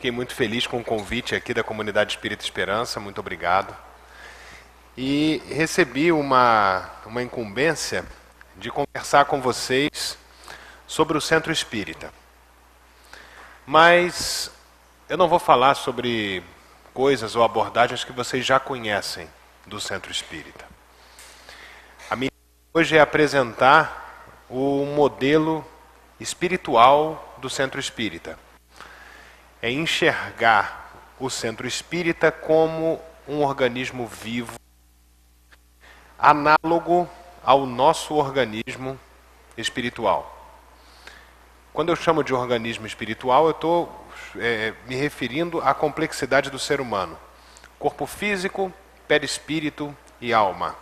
Fiquei muito feliz com o convite aqui da Comunidade Espírita Esperança, muito obrigado. E recebi uma incumbência de conversar com vocês sobre o Centro Espírita. Mas eu não vou falar sobre coisas ou abordagens que vocês já conhecem do Centro Espírita. A minha ideia hoje é apresentar o modelo espiritual do Centro Espírita. É enxergar o Centro Espírita como um organismo vivo, análogo ao nosso organismo espiritual. Quando eu chamo de organismo espiritual, eu estou me referindo à complexidade do ser humano. Corpo físico, perispírito e alma.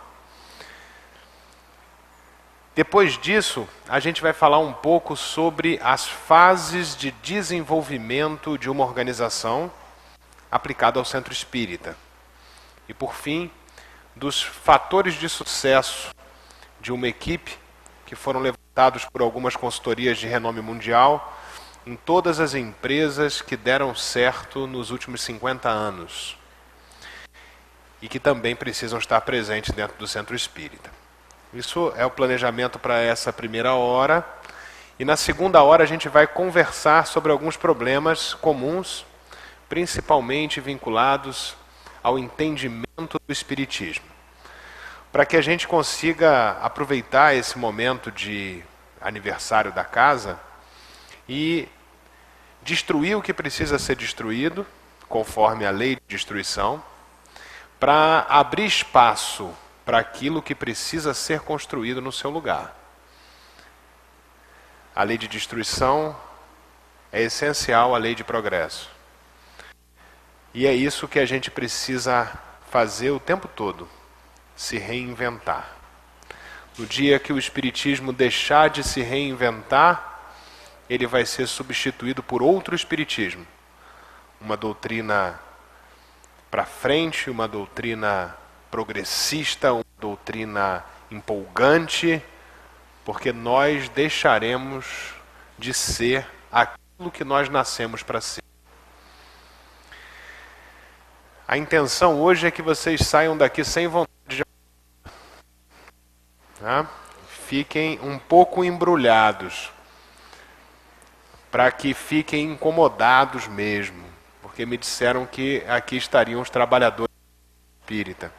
Depois disso, a gente vai falar um pouco sobre as fases de desenvolvimento de uma organização aplicada ao Centro Espírita. E, por fim, dos fatores de sucesso de uma equipe que foram levantados por algumas consultorias de renome mundial em todas as empresas que deram certo nos últimos 50 anos e que também precisam estar presentes dentro do Centro Espírita. Isso é o planejamento para essa primeira hora. E na segunda hora a gente vai conversar sobre alguns problemas comuns, principalmente vinculados ao entendimento do Espiritismo. Para que a gente consiga aproveitar esse momento de aniversário da casa e destruir o que precisa ser destruído, conforme a lei de destruição, para abrir espaço para aquilo que precisa ser construído no seu lugar. A lei de destruição é essencial à lei de progresso. E é isso que a gente precisa fazer o tempo todo, se reinventar. No dia que o Espiritismo deixar de se reinventar, ele vai ser substituído por outro Espiritismo. Uma doutrina para frente, uma doutrina progressista, uma doutrina empolgante, porque nós deixaremos de ser aquilo que nós nascemos para ser. A intenção hoje é que vocês saiam daqui sem vontade de... Fiquem um pouco embrulhados, para que fiquem incomodados mesmo, porque me disseram que aqui estariam os trabalhadores espírita.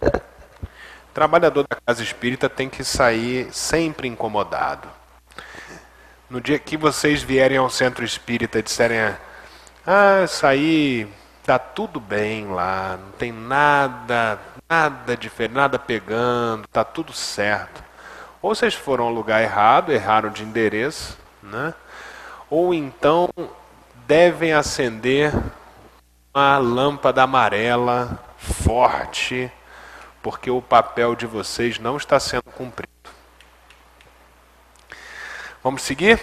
O trabalhador da casa espírita tem que sair sempre incomodado. No dia que vocês vierem ao Centro Espírita e disserem: saí, tá tudo bem lá, não tem nada diferente, nada pegando, tá tudo certo. Ou vocês foram ao lugar errado, erraram de endereço, né? Ou então devem acender uma lâmpada amarela forte, porque o papel de vocês não está sendo cumprido. Vamos seguir?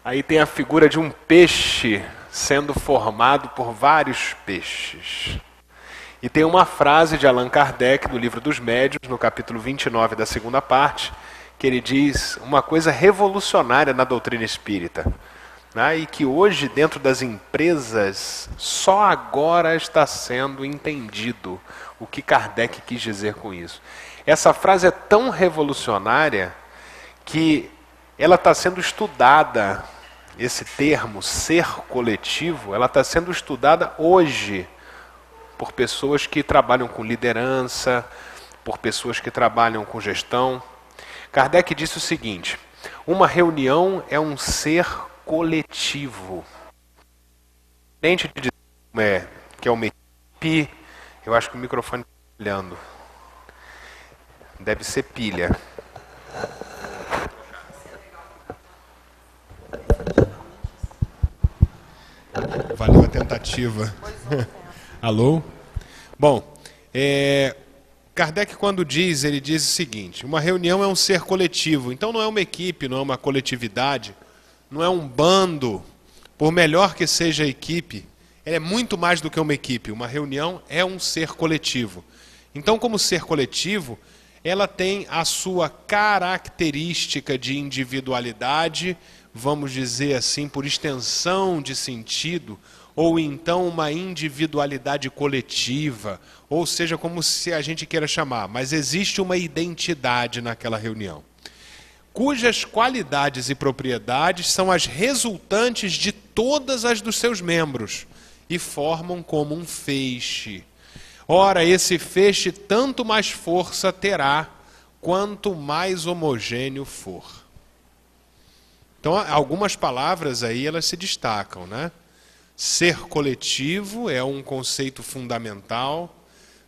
Aí tem a figura de um peixe sendo formado por vários peixes. E tem uma frase de Allan Kardec, do Livro dos Médiuns, no capítulo 29 da segunda parte, que ele diz uma coisa revolucionária na doutrina espírita, né? E que hoje, dentro das empresas, só agora está sendo entendido o que Kardec quis dizer com isso. Essa frase é tão revolucionária que ela está sendo estudada, esse termo, ser coletivo, ela está sendo estudada hoje por pessoas que trabalham com liderança, por pessoas que trabalham com gestão. Kardec disse o seguinte: uma reunião é um ser coletivo. Diferente de dizer que é uma equipe, eu acho que o microfone está brilhando. Deve ser pilha. Valeu a tentativa. Alô? Bom, Kardec, quando diz, ele diz o seguinte: uma reunião é um ser coletivo. Então não é uma equipe, não é uma coletividade, não é um bando. Por melhor que seja a equipe, ela é muito mais do que uma equipe. Uma reunião é um ser coletivo. Então, como ser coletivo, ela tem a sua característica de individualidade, vamos dizer assim, por extensão de sentido, ou então uma individualidade coletiva, ou seja, como se a gente queira chamar, mas existe uma identidade naquela reunião, cujas qualidades e propriedades são as resultantes de todas as dos seus membros e formam como um feixe. Ora, esse feixe tanto mais força terá, quanto mais homogêneo for. Então, algumas palavras aí, elas se destacam, né? Ser coletivo é um conceito fundamental,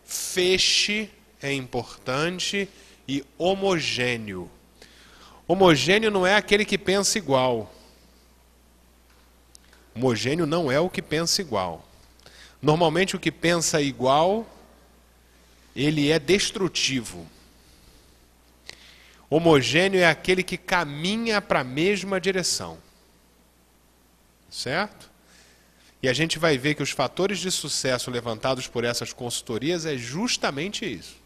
feixe é importante e homogêneo. Homogêneo não é aquele que pensa igual. Homogêneo não é o que pensa igual. Normalmente o que pensa igual, ele é destrutivo. Homogêneo é aquele que caminha para a mesma direção. Certo? E a gente vai ver que os fatores de sucesso levantados por essas consultorias é justamente isso.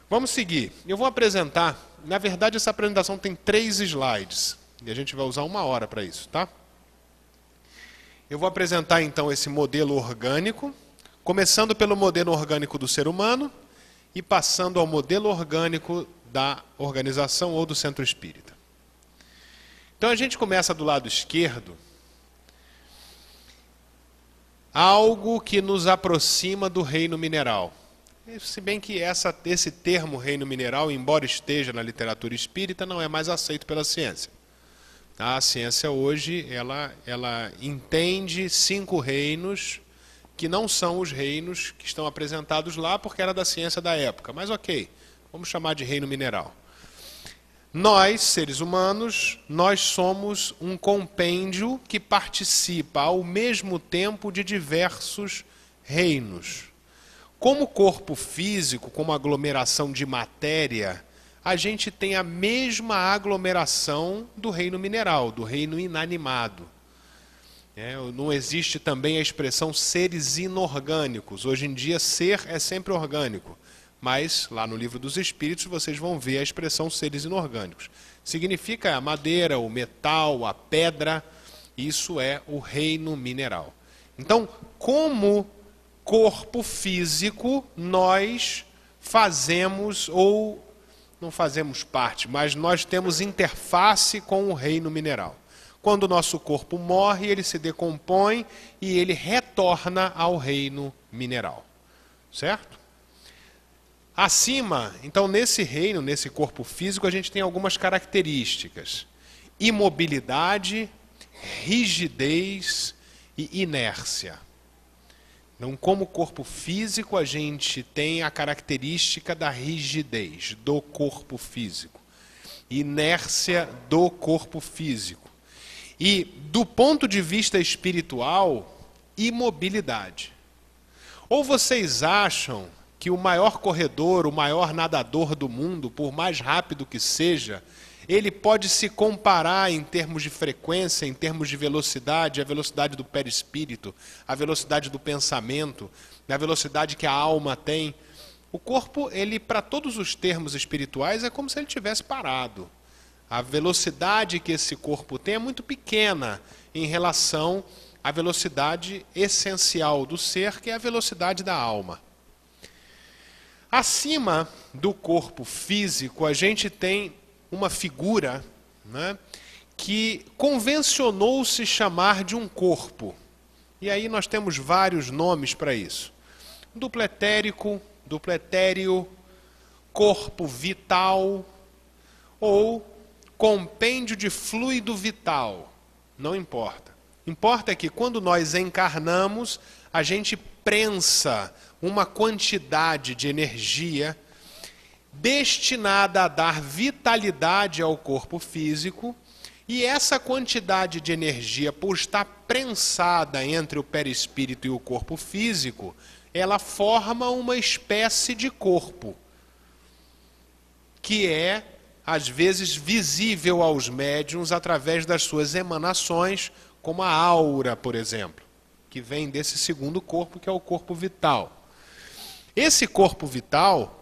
Vamos seguir. Eu vou apresentar, na verdade essa apresentação tem 3 slides, e a gente vai usar 1 hora para isso, tá? Eu vou apresentar então esse modelo orgânico, começando pelo modelo orgânico do ser humano e passando ao modelo orgânico da organização ou do centro espírita. Então a gente começa do lado esquerdo, algo que nos aproxima do reino mineral. Se bem que esse termo reino mineral, embora esteja na literatura espírita, não é mais aceito pela ciência. A ciência hoje, ela entende 5 reinos que não são os reinos que estão apresentados lá, porque era da ciência da época. Mas ok, vamos chamar de reino mineral. Nós, seres humanos, nós somos um compêndio que participa ao mesmo tempo de diversos reinos. Como corpo físico, como aglomeração de matéria, a gente tem a mesma aglomeração do reino mineral, do reino inanimado. Não existe também a expressão seres inorgânicos. Hoje em dia, ser é sempre orgânico. Mas, lá no Livro dos Espíritos, vocês vão ver a expressão seres inorgânicos. Significa a madeira, o metal, a pedra. Isso é o reino mineral. Então, como corpo físico, nós fazemos, ou não fazemos parte, mas nós temos interface com o reino mineral. Quando o nosso corpo morre, ele se decompõe e ele retorna ao reino mineral. Certo? Acima, então nesse reino, nesse corpo físico, a gente tem algumas características. Imobilidade, rigidez e inércia. Então, como corpo físico, a gente tem a característica da rigidez do corpo físico. Inércia do corpo físico. E, do ponto de vista espiritual, imobilidade. Ou vocês acham que o maior corredor, o maior nadador do mundo, por mais rápido que seja, ele pode se comparar em termos de frequência, em termos de velocidade, a velocidade do perispírito, a velocidade do pensamento, a velocidade que a alma tem. O corpo, ele, para todos os termos espirituais, é como se ele tivesse parado. A velocidade que esse corpo tem é muito pequena em relação à velocidade essencial do ser, que é a velocidade da alma. Acima do corpo físico, a gente tem uma figura, né, que convencionou-se chamar de um corpo. E aí nós temos vários nomes para isso. Duplo etérico, duplo etéreo, corpo vital ou compêndio de fluido vital. Não importa. Importa que quando nós encarnamos, a gente prensa uma quantidade de energia destinada a dar vitalidade ao corpo físico, e essa quantidade de energia, por estar prensada entre o perispírito e o corpo físico, ela forma uma espécie de corpo, que é, às vezes, visível aos médiuns através das suas emanações, como a aura, por exemplo, que vem desse segundo corpo, que é o corpo vital. Esse corpo vital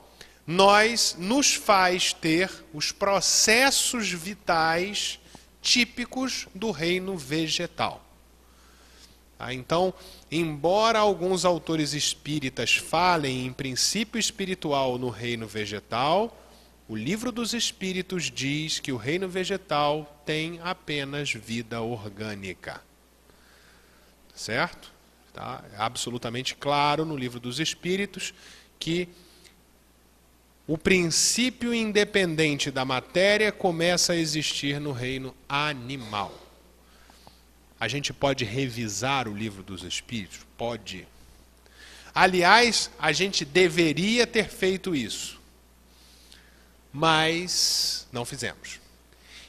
nos faz ter os processos vitais típicos do reino vegetal. Então, embora alguns autores espíritas falem em princípio espiritual no reino vegetal, o Livro dos Espíritos diz que o reino vegetal tem apenas vida orgânica. Certo? Tá? É absolutamente claro no Livro dos Espíritos que o princípio independente da matéria começa a existir no reino animal. A gente pode revisar o Livro dos Espíritos? Pode. Aliás, a gente deveria ter feito isso. Mas não fizemos.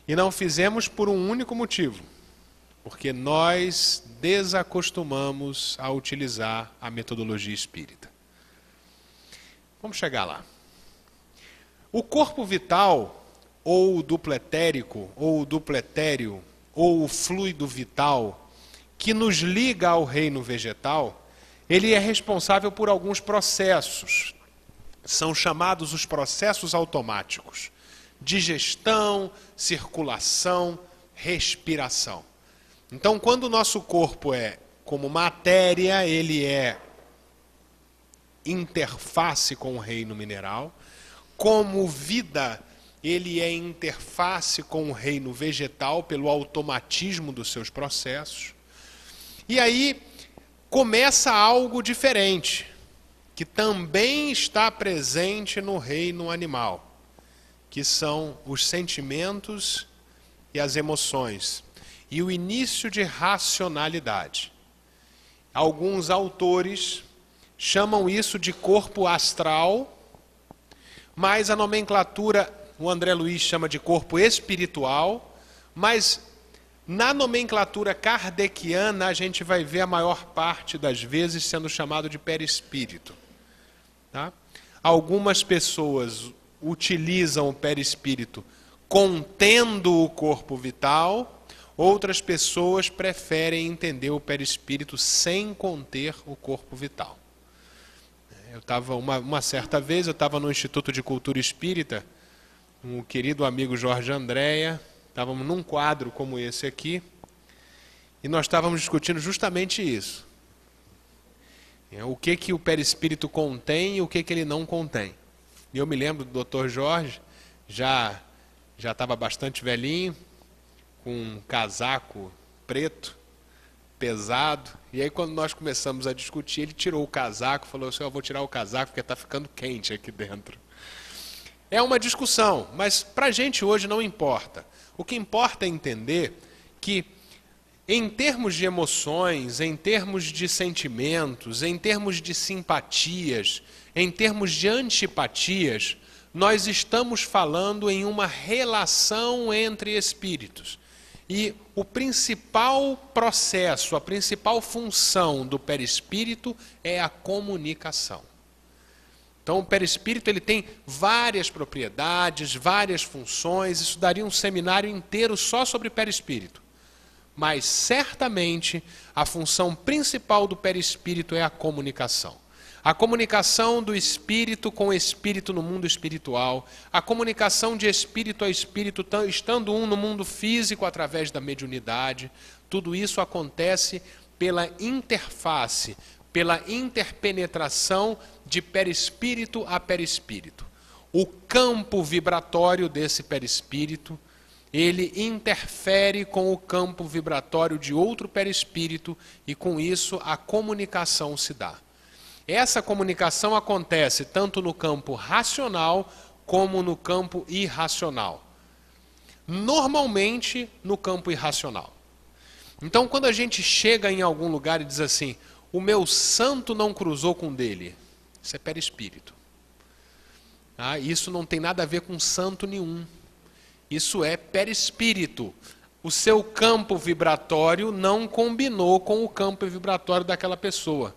E não fizemos por um único motivo. Porque nós desacostumamos a utilizar a metodologia espírita. Vamos chegar lá. O corpo vital, ou o duplo etérico, ou o duplo etéreo, ou o fluido vital, que nos liga ao reino vegetal, ele é responsável por alguns processos. São chamados os processos automáticos. Digestão, circulação, respiração. Então, quando o nosso corpo é como matéria, ele é interface com o reino mineral. Como vida, ele é interface com o reino vegetal pelo automatismo dos seus processos. E aí começa algo diferente, que também está presente no reino animal, que são os sentimentos e as emoções, e o início de racionalidade. Alguns autores chamam isso de corpo astral, mas a nomenclatura, o André Luiz chama de corpo espiritual, mas na nomenclatura kardeciana a gente vai ver a maior parte das vezes sendo chamado de perispírito. Tá? Algumas pessoas utilizam o perispírito contendo o corpo vital, outras pessoas preferem entender o perispírito sem conter o corpo vital. Eu estava uma certa vez, eu estava no Instituto de Cultura Espírita, com o querido amigo Jorge Andréia, estávamos num quadro como esse aqui, e nós estávamos discutindo justamente isso. O que o perispírito contém e o que ele não contém. E eu me lembro do Dr. Jorge, já estava bastante velhinho, com um casaco preto, pesado, e aí quando nós começamos a discutir, ele tirou o casaco, falou assim, eu vou tirar o casaco porque está ficando quente aqui dentro. É uma discussão, mas para a gente hoje não importa. O que importa é entender que em termos de emoções, em termos de sentimentos, em termos de simpatias, em termos de antipatias, nós estamos falando em uma relação entre espíritos. E o principal processo, a principal função do perispírito é a comunicação. Então o perispírito ele tem várias propriedades, várias funções, isso daria um seminário inteiro só sobre perispírito. Mas certamente a função principal do perispírito é a comunicação. A comunicação do espírito com o espírito no mundo espiritual, a comunicação de espírito a espírito, estando um no mundo físico através da mediunidade, tudo isso acontece pela interface, pela interpenetração de perispírito a perispírito. O campo vibratório desse perispírito, ele interfere com o campo vibratório de outro perispírito e com isso a comunicação se dá. Essa comunicação acontece tanto no campo racional como no campo irracional. Normalmente no campo irracional. Então quando a gente chega em algum lugar e diz assim, o meu santo não cruzou com o dele, isso é perispírito. Isso não tem nada a ver com santo nenhum. Isso é perispírito. O seu campo vibratório não combinou com o campo vibratório daquela pessoa.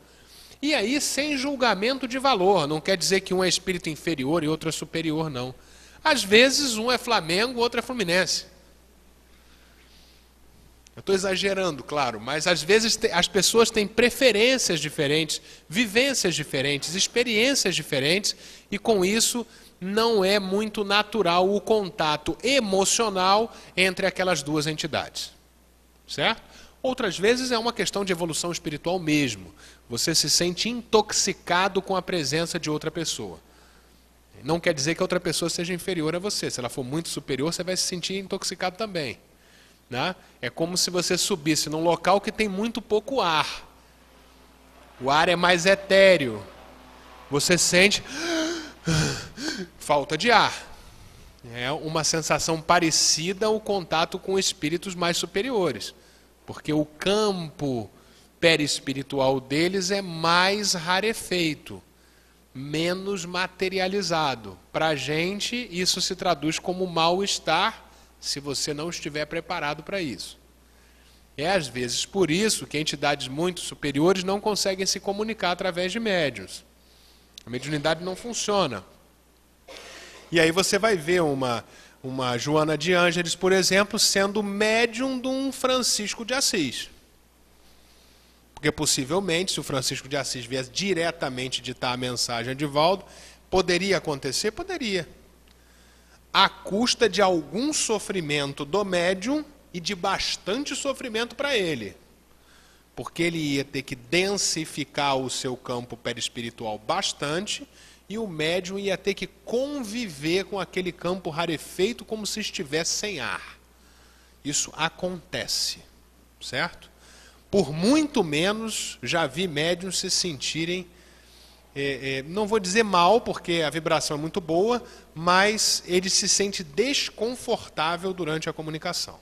E aí, sem julgamento de valor, não quer dizer que um é espírito inferior e outro é superior, não. Às vezes, um é Flamengo, o outro é Fluminense. Eu estou exagerando, claro, mas às vezes as pessoas têm preferências diferentes, vivências diferentes, experiências diferentes, e com isso não é muito natural o contato emocional entre aquelas duas entidades. Certo? Outras vezes é uma questão de evolução espiritual mesmo. Você se sente intoxicado com a presença de outra pessoa. Não quer dizer que a outra pessoa seja inferior a você. Se ela for muito superior, você vai se sentir intoxicado também. Né? É como se você subisse num local que tem muito pouco ar. O ar é mais etéreo. Você sente falta de ar. É uma sensação parecida ao contato com espíritos mais superiores. Porque o campo perispiritual deles é mais rarefeito, menos materializado. Para a gente, isso se traduz como mal-estar, se você não estiver preparado para isso. É às vezes por isso que entidades muito superiores não conseguem se comunicar através de médiuns. A mediunidade não funciona. E aí você vai ver uma Joana de Ângeles, por exemplo, sendo médium de um Francisco de Assis. Porque possivelmente, se o Francisco de Assis viesse diretamente ditar a mensagem a Divaldo, poderia acontecer? Poderia. À custa de algum sofrimento do médium e de bastante sofrimento para ele. Porque ele ia ter que densificar o seu campo perispiritual bastante e o médium ia ter que conviver com aquele campo rarefeito como se estivesse sem ar. Isso acontece, certo? Por muito menos já vi médiums se sentirem, não vou dizer mal, porque a vibração é muito boa, mas ele se sente desconfortável durante a comunicação.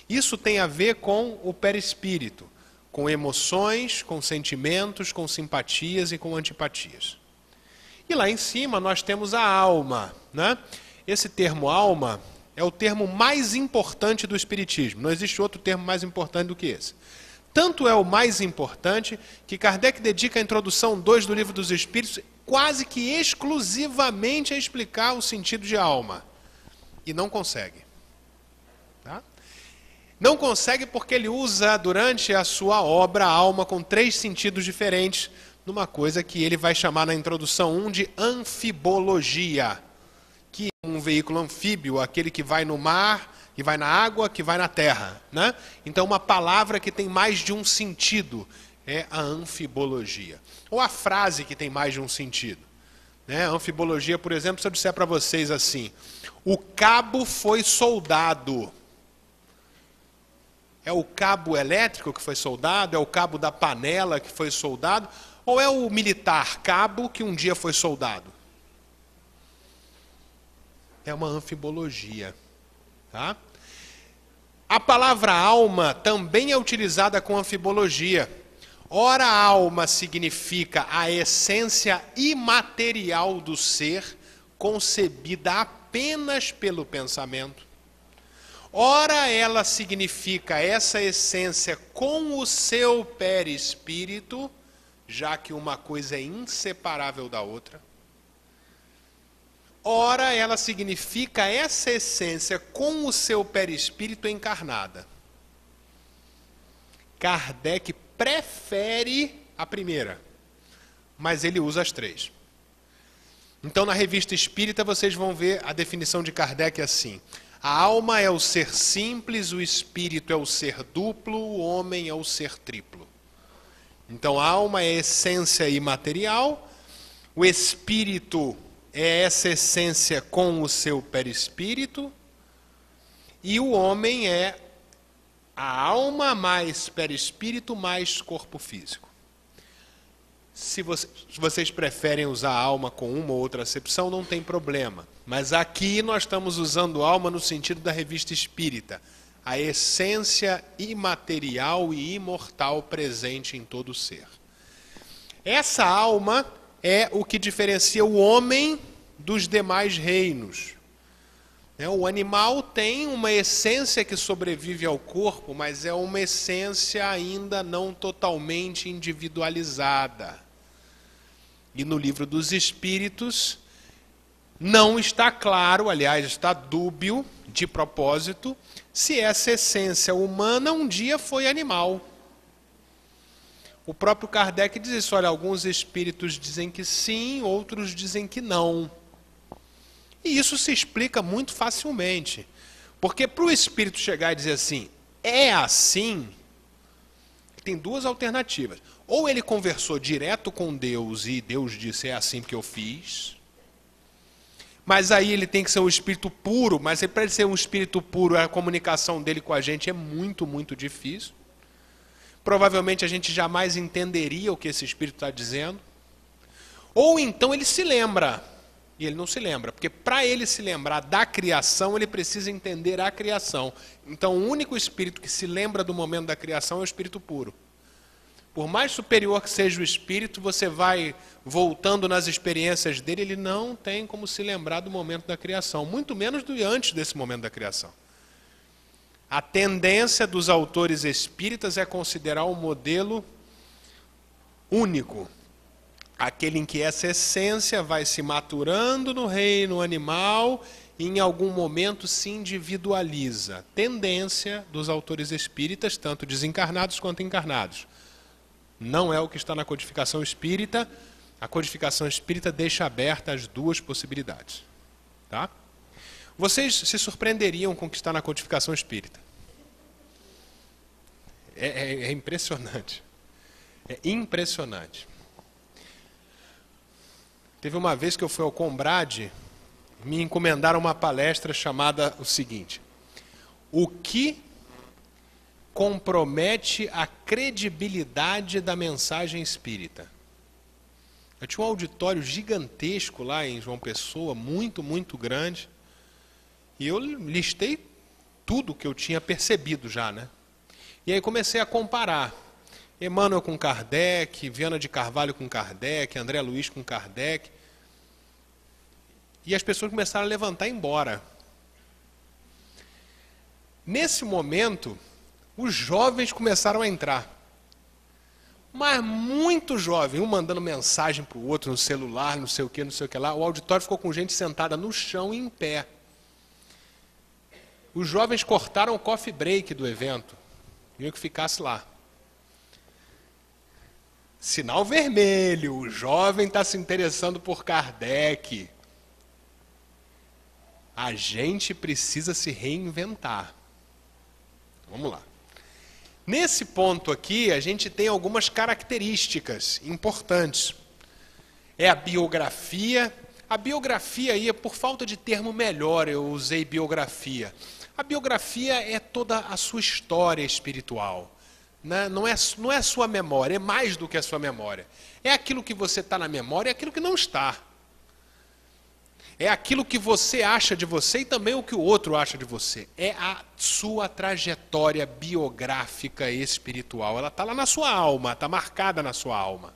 Isso tem a ver com o perispírito, com emoções, com sentimentos, com simpatias e com antipatias. E lá em cima nós temos a alma, né? Esse termo alma é o termo mais importante do Espiritismo. Não existe outro termo mais importante do que esse. Tanto é o mais importante que Kardec dedica a introdução 2 do Livro dos Espíritos quase que exclusivamente a explicar o sentido de alma. E não consegue. Tá? Não consegue porque ele usa durante a sua obra a alma com 3 sentidos diferentes, numa coisa que ele vai chamar na introdução 1 de anfibologia, que é um veículo anfíbio, aquele que vai no mar, que vai na água, que vai na terra. Né? Então uma palavra que tem mais de um sentido é a anfibologia. Ou a frase que tem mais de um sentido. Né? A anfibologia, por exemplo, se eu disser para vocês assim, o cabo foi soldado. É o cabo elétrico que foi soldado? É o cabo da panela que foi soldado? Ou é o militar cabo que um dia foi soldado? É uma anfibologia. Tá? A palavra alma também é utilizada com anfibologia. Ora, a alma significa a essência imaterial do ser, concebida apenas pelo pensamento. Ora, ela significa essa essência com o seu perispírito, já que uma coisa é inseparável da outra. Ora, ela significa essa essência com o seu perispírito encarnada. Kardec prefere a primeira, mas ele usa as 3. Então, na Revista Espírita, vocês vão ver a definição de Kardec assim. A alma é o ser simples, o espírito é o ser duplo, o homem é o ser triplo. Então, a alma é a essência imaterial, o espírito é essa essência com o seu perispírito, e o homem é a alma mais perispírito mais corpo físico. Se vocês preferem usar a alma com uma ou outra acepção, não tem problema. Mas aqui nós estamos usando alma no sentido da Revista Espírita. A essência imaterial e imortal presente em todo ser. Essa alma é o que diferencia o homem dos demais reinos. O animal tem uma essência que sobrevive ao corpo, mas é uma essência ainda não totalmente individualizada. E no Livro dos Espíritos não está claro, aliás, está dúbio, de propósito, se essa essência humana um dia foi animal. O próprio Kardec diz isso, olha, alguns espíritos dizem que sim, outros dizem que não. E isso se explica muito facilmente. Porque para o espírito chegar e dizer assim, é assim, tem duas alternativas. Ou ele conversou direto com Deus e Deus disse, é assim que eu fiz. Mas aí ele tem que ser um espírito puro, mas para ele ser um espírito puro, a comunicação dele com a gente é muito, muito difícil. Provavelmente a gente jamais entenderia o que esse espírito está dizendo. Ou então ele se lembra, e ele não se lembra, porque para ele se lembrar da criação, ele precisa entender a criação. Então o único espírito que se lembra do momento da criação é o espírito puro. Por mais superior que seja o espírito, você vai voltando nas experiências dele, ele não tem como se lembrar do momento da criação, muito menos do antes desse momento da criação. A tendência dos autores espíritas é considerar o modelo único, aquele em que essa essência vai se maturando no reino animal e em algum momento se individualiza. Tendência dos autores espíritas, tanto desencarnados quanto encarnados. Não é o que está na codificação espírita. A codificação espírita deixa aberta as duas possibilidades. Tá? Vocês se surpreenderiam com o que está na codificação espírita. É impressionante. É impressionante. Teve uma vez que eu fui ao Combrade, me encomendaram uma palestra chamada o seguinte: o que compromete a credibilidade da mensagem espírita? Eu tinha um auditório gigantesco lá em João Pessoa, muito, muito grande, e eu listei tudo que eu tinha percebido já, né? E aí comecei a comparar. Emmanuel com Kardec, Viana de Carvalho com Kardec, André Luiz com Kardec. E as pessoas começaram a levantar e ir embora. Nesse momento, os jovens começaram a entrar. Mas muito jovem, um mandando mensagem para o outro no celular, não sei o que lá. O auditório ficou com gente sentada no chão e em pé. Os jovens cortaram o coffee break do evento. Queriam que ficasse lá. Sinal vermelho, o jovem está se interessando por Kardec. A gente precisa se reinventar. Vamos lá. Nesse ponto aqui, a gente tem algumas características importantes. É a biografia. A biografia aí, por falta de termo melhor, eu usei biografia. A biografia é toda a sua história espiritual. Né? Não é a sua memória, é mais do que a sua memória. É aquilo que você está na memória, é aquilo que não está. É aquilo que você acha de você e também o que o outro acha de você. É a sua trajetória biográfica espiritual. Ela está lá na sua alma, está marcada na sua alma.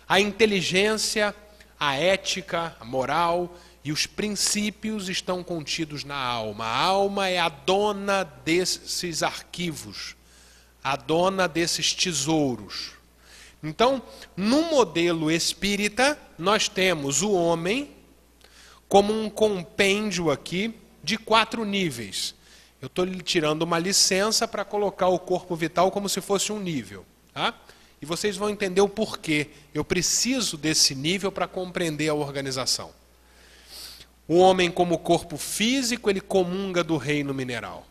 A inteligência, a ética, a moral e os princípios estão contidos na alma. A alma é a dona desses arquivos, a dona desses tesouros. Então, no modelo espírita, nós temos o homem como um compêndio aqui de 4 níveis. Eu estou tirando uma licença para colocar o corpo vital como se fosse um nível. Tá? E vocês vão entender o porquê. Eu preciso desse nível para compreender a organização. O homem como corpo físico, ele comunga do reino mineral.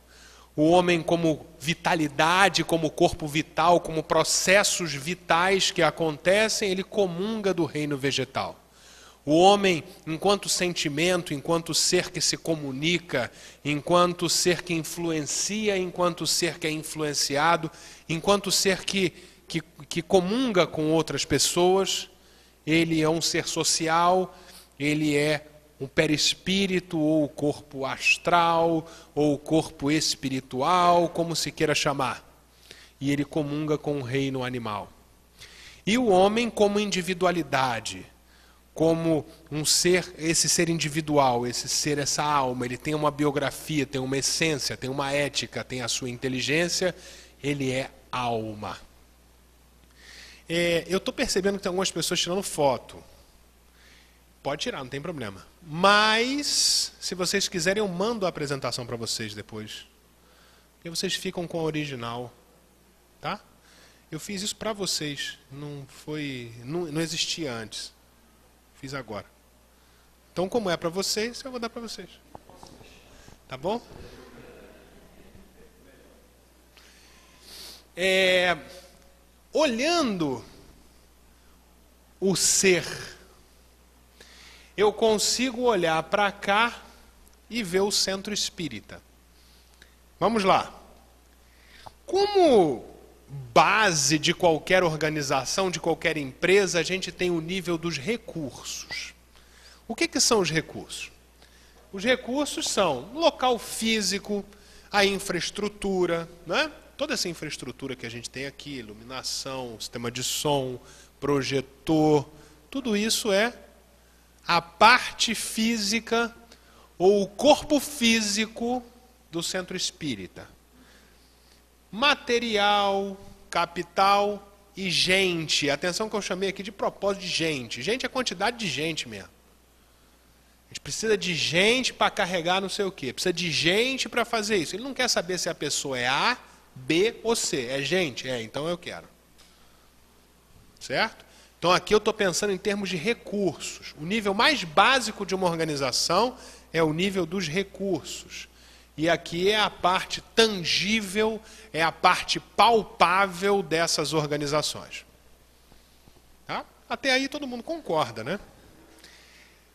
O homem como vitalidade, como corpo vital, como processos vitais que acontecem, ele comunga do reino vegetal. O homem, enquanto sentimento, enquanto ser que se comunica, enquanto ser que influencia, enquanto ser que é influenciado, enquanto ser que comunga com outras pessoas, ele é um ser social, ele é o perispírito, ou o corpo astral, ou o corpo espiritual, como se queira chamar. E ele comunga com o reino animal. E o homem como individualidade, como um ser, esse ser individual, esse ser, essa alma, ele tem uma biografia, tem uma essência, tem uma ética, tem a sua inteligência, ele é alma. Eu estou percebendo que tem algumas pessoas tirando foto. Pode tirar, não tem problema. Mas, se vocês quiserem, eu mando a apresentação para vocês depois. E vocês ficam com a original. Tá? Eu fiz isso para vocês. Não existia antes. Fiz agora. Então, como é para vocês, eu vou dar para vocês. Tá bom? Olhando o ser, eu consigo olhar para cá e ver o centro espírita. Vamos lá. Como base de qualquer organização, de qualquer empresa, a gente tem o nível dos recursos. O que são os recursos? Os recursos são o local físico, a infraestrutura, né? Toda essa infraestrutura que a gente tem aqui, iluminação, sistema de som, projetor, tudo isso é a parte física ou o corpo físico do centro espírita. Material, capital e gente. Atenção que eu chamei aqui de propósito de gente. Gente é quantidade de gente mesmo. A gente precisa de gente para carregar não sei o quê. Precisa de gente para fazer isso. Ele não quer saber se a pessoa é A, B ou C. É gente? Então eu quero. Certo? Então aqui eu estou pensando em termos de recursos. O nível mais básico de uma organização é o nível dos recursos. E aqui é a parte tangível, é a parte palpável dessas organizações. Tá? Até aí todo mundo concorda, né?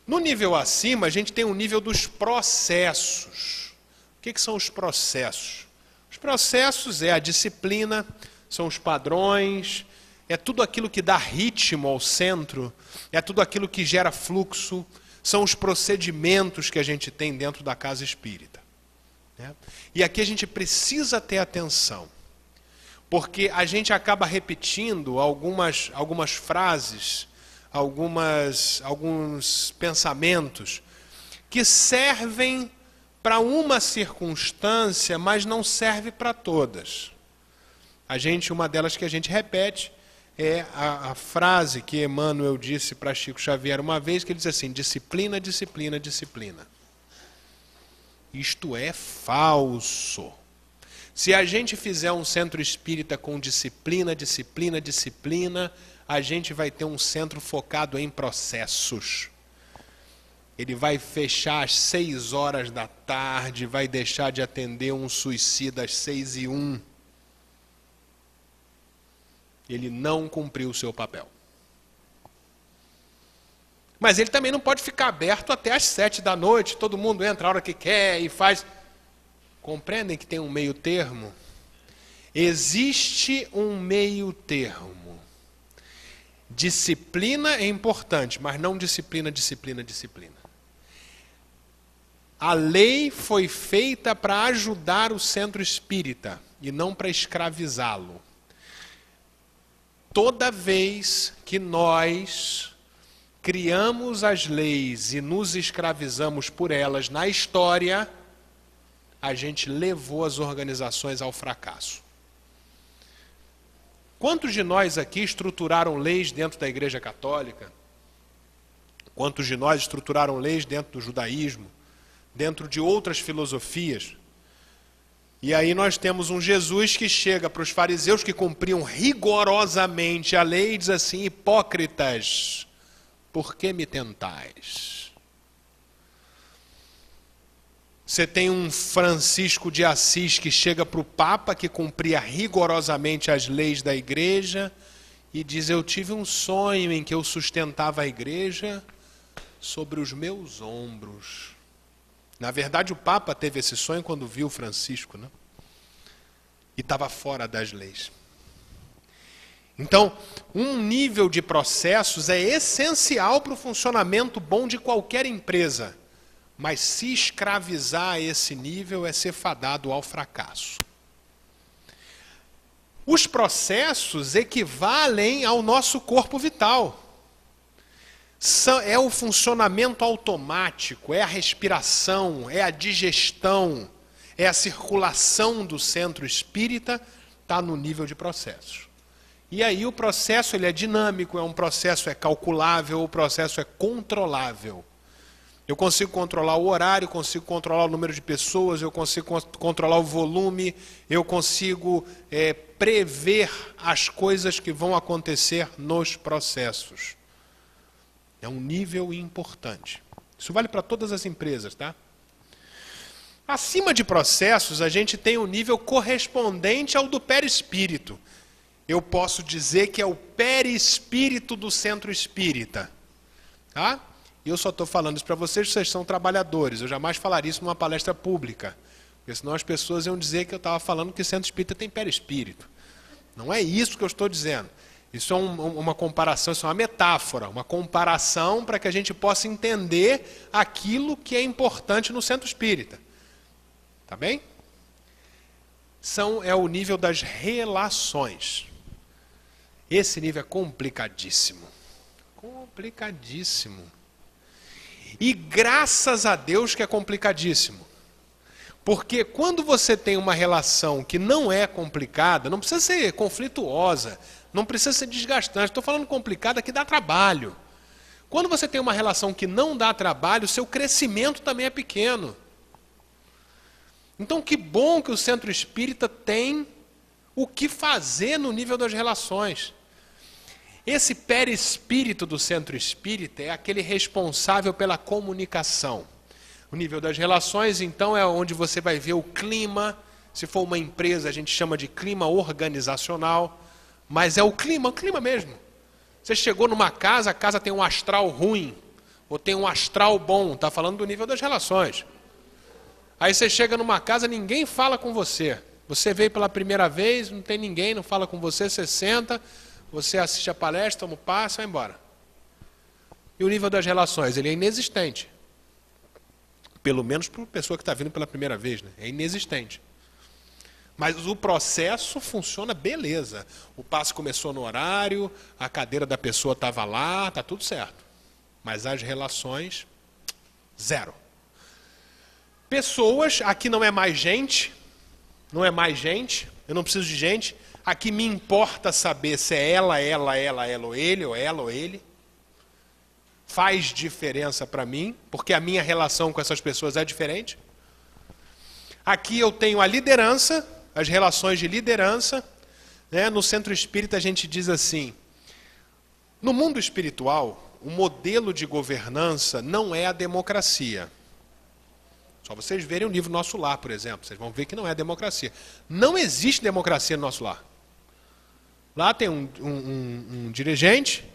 No nível acima, a gente tem o nível dos processos. O que são os processos? Os processos é a disciplina, são os padrões, é tudo aquilo que dá ritmo ao centro, é tudo aquilo que gera fluxo, são os procedimentos que a gente tem dentro da casa espírita. E aqui a gente precisa ter atenção, porque a gente acaba repetindo algumas frases, alguns pensamentos que servem para uma circunstância, mas não serve para todas. Uma delas que a gente repete é a frase que Emmanuel disse para Chico Xavier uma vez, que ele diz assim: disciplina, disciplina, disciplina. Isto é falso. Se a gente fizer um centro espírita com disciplina, disciplina, disciplina, a gente vai ter um centro focado em processos. Ele vai fechar às 6 horas da tarde, vai deixar de atender um suicida às 6h01. Ele não cumpriu o seu papel. Mas ele também não pode ficar aberto até às 7 da noite, todo mundo entra a hora que quer e faz. Compreendem que tem um meio termo? Existe um meio termo. Disciplina é importante, mas não disciplina, disciplina, disciplina. A lei foi feita para ajudar o centro espírita e não para escravizá-lo. Toda vez que nós criamos as leis e nos escravizamos por elas na história, a gente levou as organizações ao fracasso. Quantos de nós aqui estruturaram leis dentro da Igreja Católica? Quantos de nós estruturaram leis dentro do judaísmo? Dentro de outras filosofias? E aí nós temos um Jesus que chega para os fariseus que cumpriam rigorosamente a lei e diz assim: hipócritas, por que me tentais? Você tem um Francisco de Assis que chega para o Papa, que cumpria rigorosamente as leis da igreja, e diz: eu tive um sonho em que eu sustentava a igreja sobre os meus ombros. Na verdade, o Papa teve esse sonho quando viu Francisco, né? E estava fora das leis. Então, um nível de processos é essencial para o funcionamento bom de qualquer empresa. Mas se escravizar a esse nível é ser fadado ao fracasso. Os processos equivalem ao nosso corpo vital. É o funcionamento automático, é a respiração, é a digestão, é a circulação do centro espírita, está no nível de processos. E aí o processo ele é dinâmico, um processo é calculável, o processo é controlável. Eu consigo controlar o horário, consigo controlar o número de pessoas, eu consigo controlar o volume, eu consigo prever as coisas que vão acontecer nos processos. É um nível importante. Isso vale para todas as empresas, tá? Acima de processos, a gente tem um nível correspondente ao do perispírito. Eu posso dizer que é o perispírito do centro espírita. Tá? E eu só estou falando isso para vocês, vocês são trabalhadores. Eu jamais falaria isso numa palestra pública. Porque senão as pessoas iam dizer que eu estava falando que o centro espírita tem perispírito. Não é isso que eu estou dizendo. Isso é uma comparação, isso é uma metáfora, uma comparação para que a gente possa entender aquilo que é importante no centro espírita. Tá bem? É o nível das relações. Esse nível é complicadíssimo. Complicadíssimo. E graças a Deus que é complicadíssimo. Porque quando você tem uma relação que não é complicada, não precisa ser conflituosa, não precisa ser desgastante. Estou falando complicada que dá trabalho. Quando você tem uma relação que não dá trabalho, o seu crescimento também é pequeno. Então, que bom que o centro espírita tem o que fazer no nível das relações. Esse perispírito do centro espírita é aquele responsável pela comunicação. O nível das relações, então, é onde você vai ver o clima. Se for uma empresa, a gente chama de clima organizacional. Mas é o clima mesmo. Você chegou numa casa, a casa tem um astral ruim, ou tem um astral bom. Está falando do nível das relações. Aí você chega numa casa, ninguém fala com você. Você veio pela primeira vez, não tem ninguém, não fala com você, você senta, você assiste a palestra, toma o passe, vai embora. E o nível das relações, ele é inexistente. Pelo menos para a pessoa que está vindo pela primeira vez, né? É inexistente. Mas o processo funciona beleza. O passe começou no horário, a cadeira da pessoa estava lá, está tudo certo. Mas as relações, zero. Pessoas, aqui não é mais gente, eu não preciso de gente, aqui me importa saber se é ela, ou ele. Faz diferença para mim, porque a minha relação com essas pessoas é diferente. Aqui eu tenho a liderança, as relações de liderança, né? No centro espírita a gente diz assim, no mundo espiritual, o modelo de governança não é a democracia. Só vocês verem o livro Nosso Lar, por exemplo. Vocês vão ver que não é democracia. Não existe democracia no Nosso Lar. Lá tem um dirigente,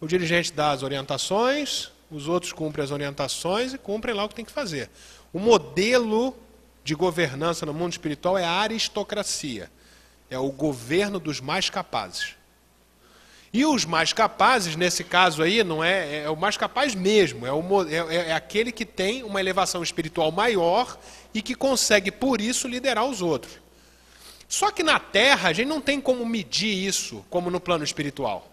o dirigente dá as orientações, os outros cumprem as orientações e cumprem lá o que tem que fazer. O modelo de governança no mundo espiritual é a aristocracia. É o governo dos mais capazes. E os mais capazes, nesse caso aí, não é o mais capaz mesmo, é aquele que tem uma elevação espiritual maior e que consegue, por isso, liderar os outros. Só que na Terra, a gente não tem como medir isso, como no plano espiritual.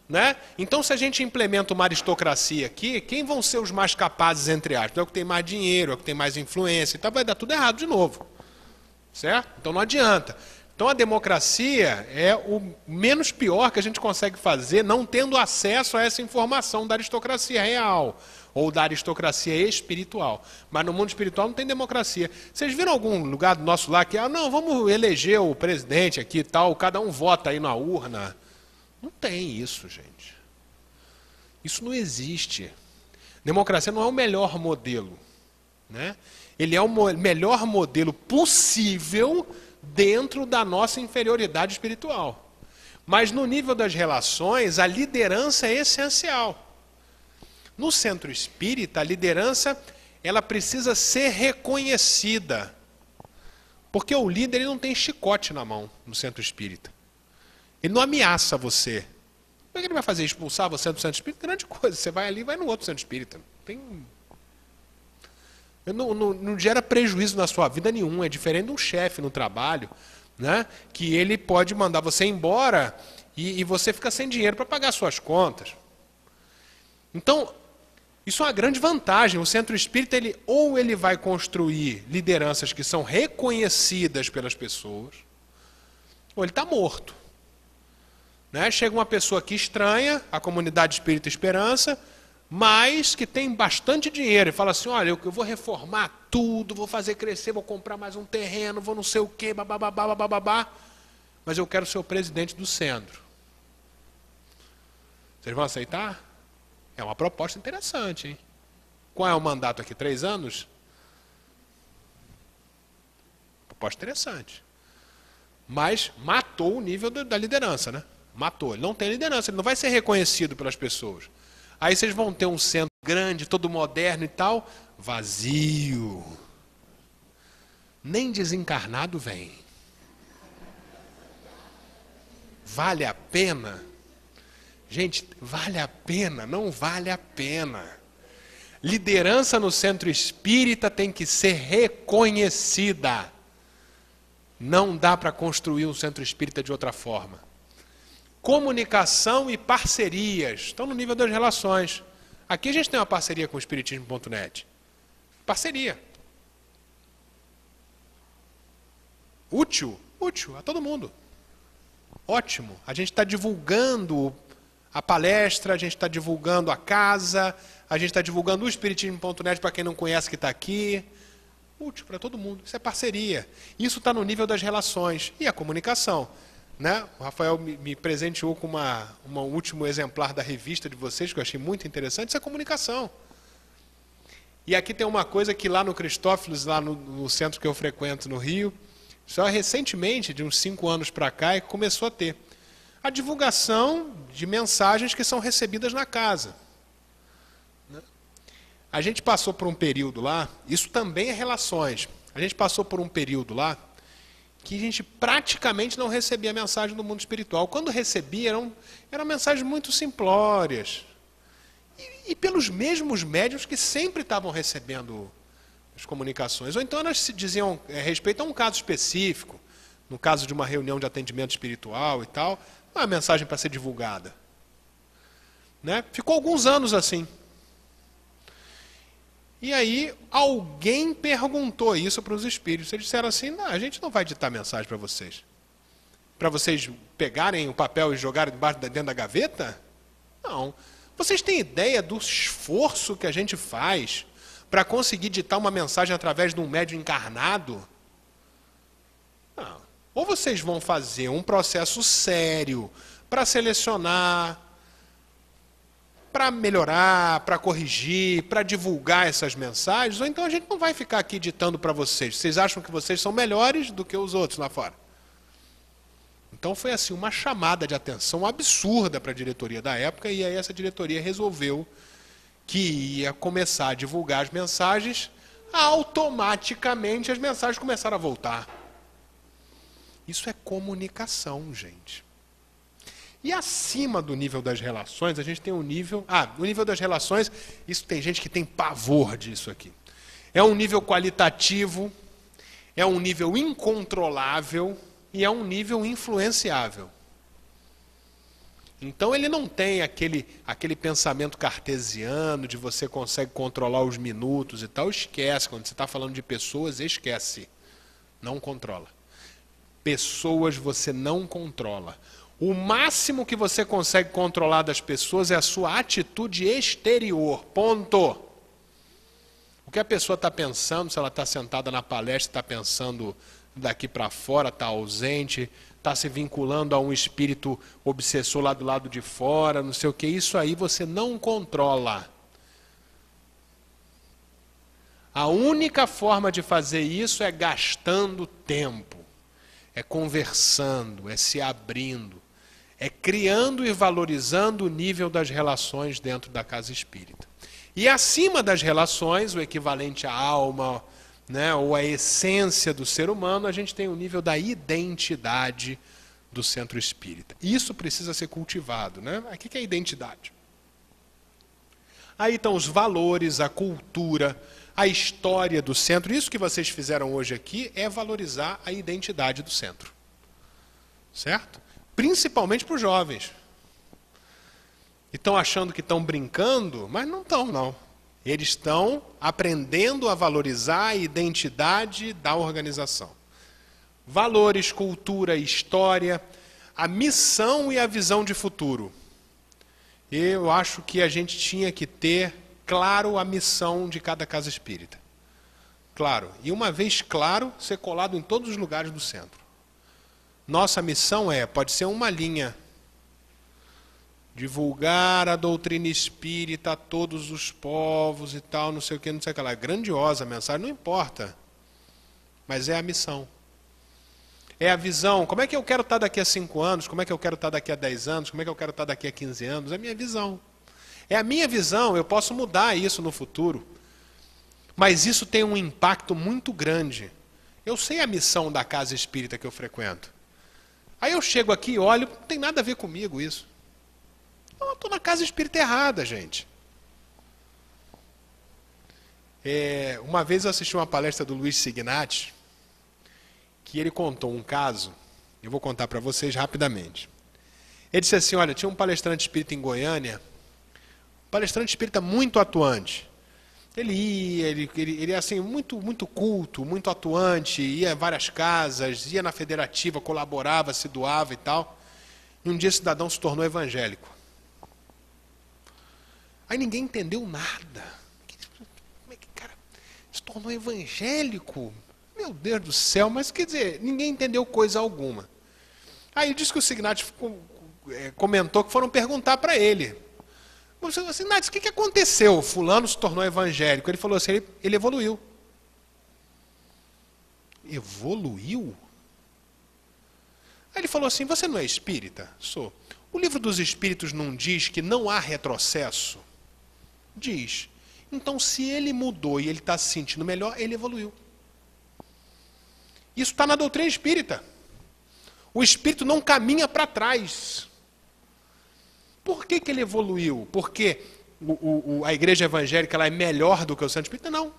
Né? Então, se a gente implementa uma aristocracia aqui, quem vão ser os mais capazes, entre aspas? É o que tem mais dinheiro, é o que tem mais influência, então vai dar tudo errado de novo. Certo? Então não adianta. Então a democracia é o menos pior que a gente consegue fazer, não tendo acesso a essa informação da aristocracia real ou da aristocracia espiritual. Mas no mundo espiritual não tem democracia. Vocês viram algum lugar do nosso lar que, não, vamos eleger o presidente aqui e tal, cada um vota aí na urna? Não tem isso, gente. Isso não existe. Democracia não é o melhor modelo, né? Ele é o melhor modelo possível dentro da nossa inferioridade espiritual. Mas no nível das relações, a liderança é essencial. No centro espírita, a liderança ela precisa ser reconhecida. Porque o líder ele não tem chicote na mão no centro espírita. Ele não ameaça você. Como é que ele vai fazer? Expulsar você do centro espírita? Grande coisa. Você vai ali e vai no outro centro espírita. Não gera prejuízo na sua vida nenhum. É diferente de um chefe no trabalho, né? Que ele pode mandar você embora e você fica sem dinheiro para pagar suas contas. Então, isso é uma grande vantagem. O centro espírita, ou ele vai construir lideranças que são reconhecidas pelas pessoas, ou ele está morto. Né? Chega uma pessoa que estranha a comunidade Espírita Esperança, mas que tem bastante dinheiro, e fala assim, olha, eu vou reformar tudo, vou fazer crescer, vou comprar mais um terreno, vou não sei o quê, babá, mas eu quero ser o presidente do centro. Vocês vão aceitar? É uma proposta interessante, hein? Qual é o mandato aqui? 3 anos? Proposta interessante. Mas matou o nível da liderança, né? Matou. Ele não tem liderança, ele não vai ser reconhecido pelas pessoas. Aí vocês vão ter um centro grande, todo moderno e tal, vazio. Nem desencarnado vem. Vale a pena? Gente, vale a pena? Não vale a pena. Liderança no centro espírita tem que ser reconhecida. Não dá para construir um centro espírita de outra forma. Comunicação e parcerias estão no nível das relações. Aqui a gente tem uma parceria com o Espiritismo.net. Parceria. Útil? Útil a todo mundo. Ótimo. A gente está divulgando a palestra, a gente está divulgando a casa, a gente está divulgando o Espiritismo.net para quem não conhece que está aqui. Útil para todo mundo. Isso é parceria. Isso está no nível das relações. E a comunicação. Né? O Rafael me presenteou com um último exemplar da revista de vocês, que eu achei muito interessante, isso é comunicação. E aqui tem uma coisa que lá no Cristófilos, lá no centro que eu frequento no Rio, só recentemente, de uns 5 anos para cá, começou a ter a divulgação de mensagens que são recebidas na casa. A gente passou por um período lá, isso também é relações, a gente passou por um período lá que a gente praticamente não recebia mensagem do mundo espiritual. Quando recebia, eram mensagens muito simplórias. E pelos mesmos médiuns que sempre estavam recebendo as comunicações. Ou então elas se diziam respeito a um caso específico, no caso de uma reunião de atendimento espiritual e tal, uma mensagem para ser divulgada. Né? Ficou alguns anos assim. E aí alguém perguntou isso para os espíritos. Eles disseram assim, não, a gente não vai ditar mensagem para vocês pegarem o papel e jogarem dentro da gaveta? Não. Vocês têm ideia do esforço que a gente faz para conseguir ditar uma mensagem através de um médium encarnado? Não. Ou vocês vão fazer um processo sério para selecionar, para melhorar, para corrigir, para divulgar essas mensagens, ou então a gente não vai ficar aqui ditando para vocês. Vocês acham que vocês são melhores do que os outros lá fora? Então foi assim uma chamada de atenção absurda para a diretoria da época, e aí essa diretoria resolveu que ia começar a divulgar as mensagens, automaticamente as mensagens começaram a voltar. Isso é comunicação, gente. E acima do nível das relações, a gente tem um nível... no nível das relações, isso tem gente que tem pavor disso aqui. É um nível qualitativo, é um nível incontrolável e é um nível influenciável. Então ele não tem aquele pensamento cartesiano de você consegue controlar os minutos e tal. Esquece, quando você está falando de pessoas, esquece. Não controla. Pessoas você não controla. O máximo que você consegue controlar das pessoas é a sua atitude exterior. Ponto. O que a pessoa está pensando, se ela está sentada na palestra, está pensando daqui para fora, está ausente, está se vinculando a um espírito obsessor lá do lado de fora, não sei o que, isso aí você não controla. A única forma de fazer isso é gastando tempo, é conversando, é se abrindo, é criando e valorizando o nível das relações dentro da casa espírita. E acima das relações, o equivalente à alma, né, ou a essência do ser humano, a gente tem o nível da identidade do centro espírita. Isso precisa ser cultivado. Né? O que é identidade? Aí estão os valores, a cultura, a história do centro. Isso que vocês fizeram hoje aqui é valorizar a identidade do centro. Certo? Principalmente para os jovens. E estão achando que estão brincando, mas não estão, não. Eles estão aprendendo a valorizar a identidade da organização. Valores, cultura, história, a missão e a visão de futuro. Eu acho que a gente tinha que ter claro a missão de cada casa espírita. Claro. E uma vez claro, ser colado em todos os lugares do centro. Nossa missão pode ser uma linha divulgar a doutrina espírita a todos os povos e tal, não sei o que, não sei o que lá. É grandiosa a mensagem, não importa. Mas é a missão. É a visão. Como é que eu quero estar daqui a 5 anos? Como é que eu quero estar daqui a 10 anos? Como é que eu quero estar daqui a 15 anos? É a minha visão. É a minha visão, eu posso mudar isso no futuro. Mas isso tem um impacto muito grande. Eu sei a missão da casa espírita que eu frequento. Aí eu chego aqui e olho, não tem nada a ver comigo isso. Eu estou na casa espírita errada, gente. Uma vez eu assisti uma palestra do Luiz Signati, que ele contou um caso, eu vou contar para vocês rapidamente. Ele disse assim, olha, tinha um palestrante espírita em Goiânia, um palestrante espírita muito atuante. Ele ia, ele assim, muito culto, muito atuante, ia em várias casas, ia na federativa, colaborava, se doava e tal. E um dia esse cidadão se tornou evangélico. Aí ninguém entendeu nada. Como é que o cara se tornou evangélico? Meu Deus do céu, mas quer dizer, ninguém entendeu coisa alguma. Aí disse que o Signati comentou que foram perguntar para ele. Signati, o que aconteceu? Fulano se tornou evangélico. Ele falou assim, ele evoluiu. Evoluiu? Aí ele falou assim, você não é espírita? Sou. O livro dos espíritos não diz que não há retrocesso? Diz. Então, se ele mudou e ele está se sentindo melhor, ele evoluiu. Isso está na doutrina espírita. O espírito não caminha para trás. Por que ele evoluiu? Porque a igreja evangélica ela é melhor do que o centro espírita? Não.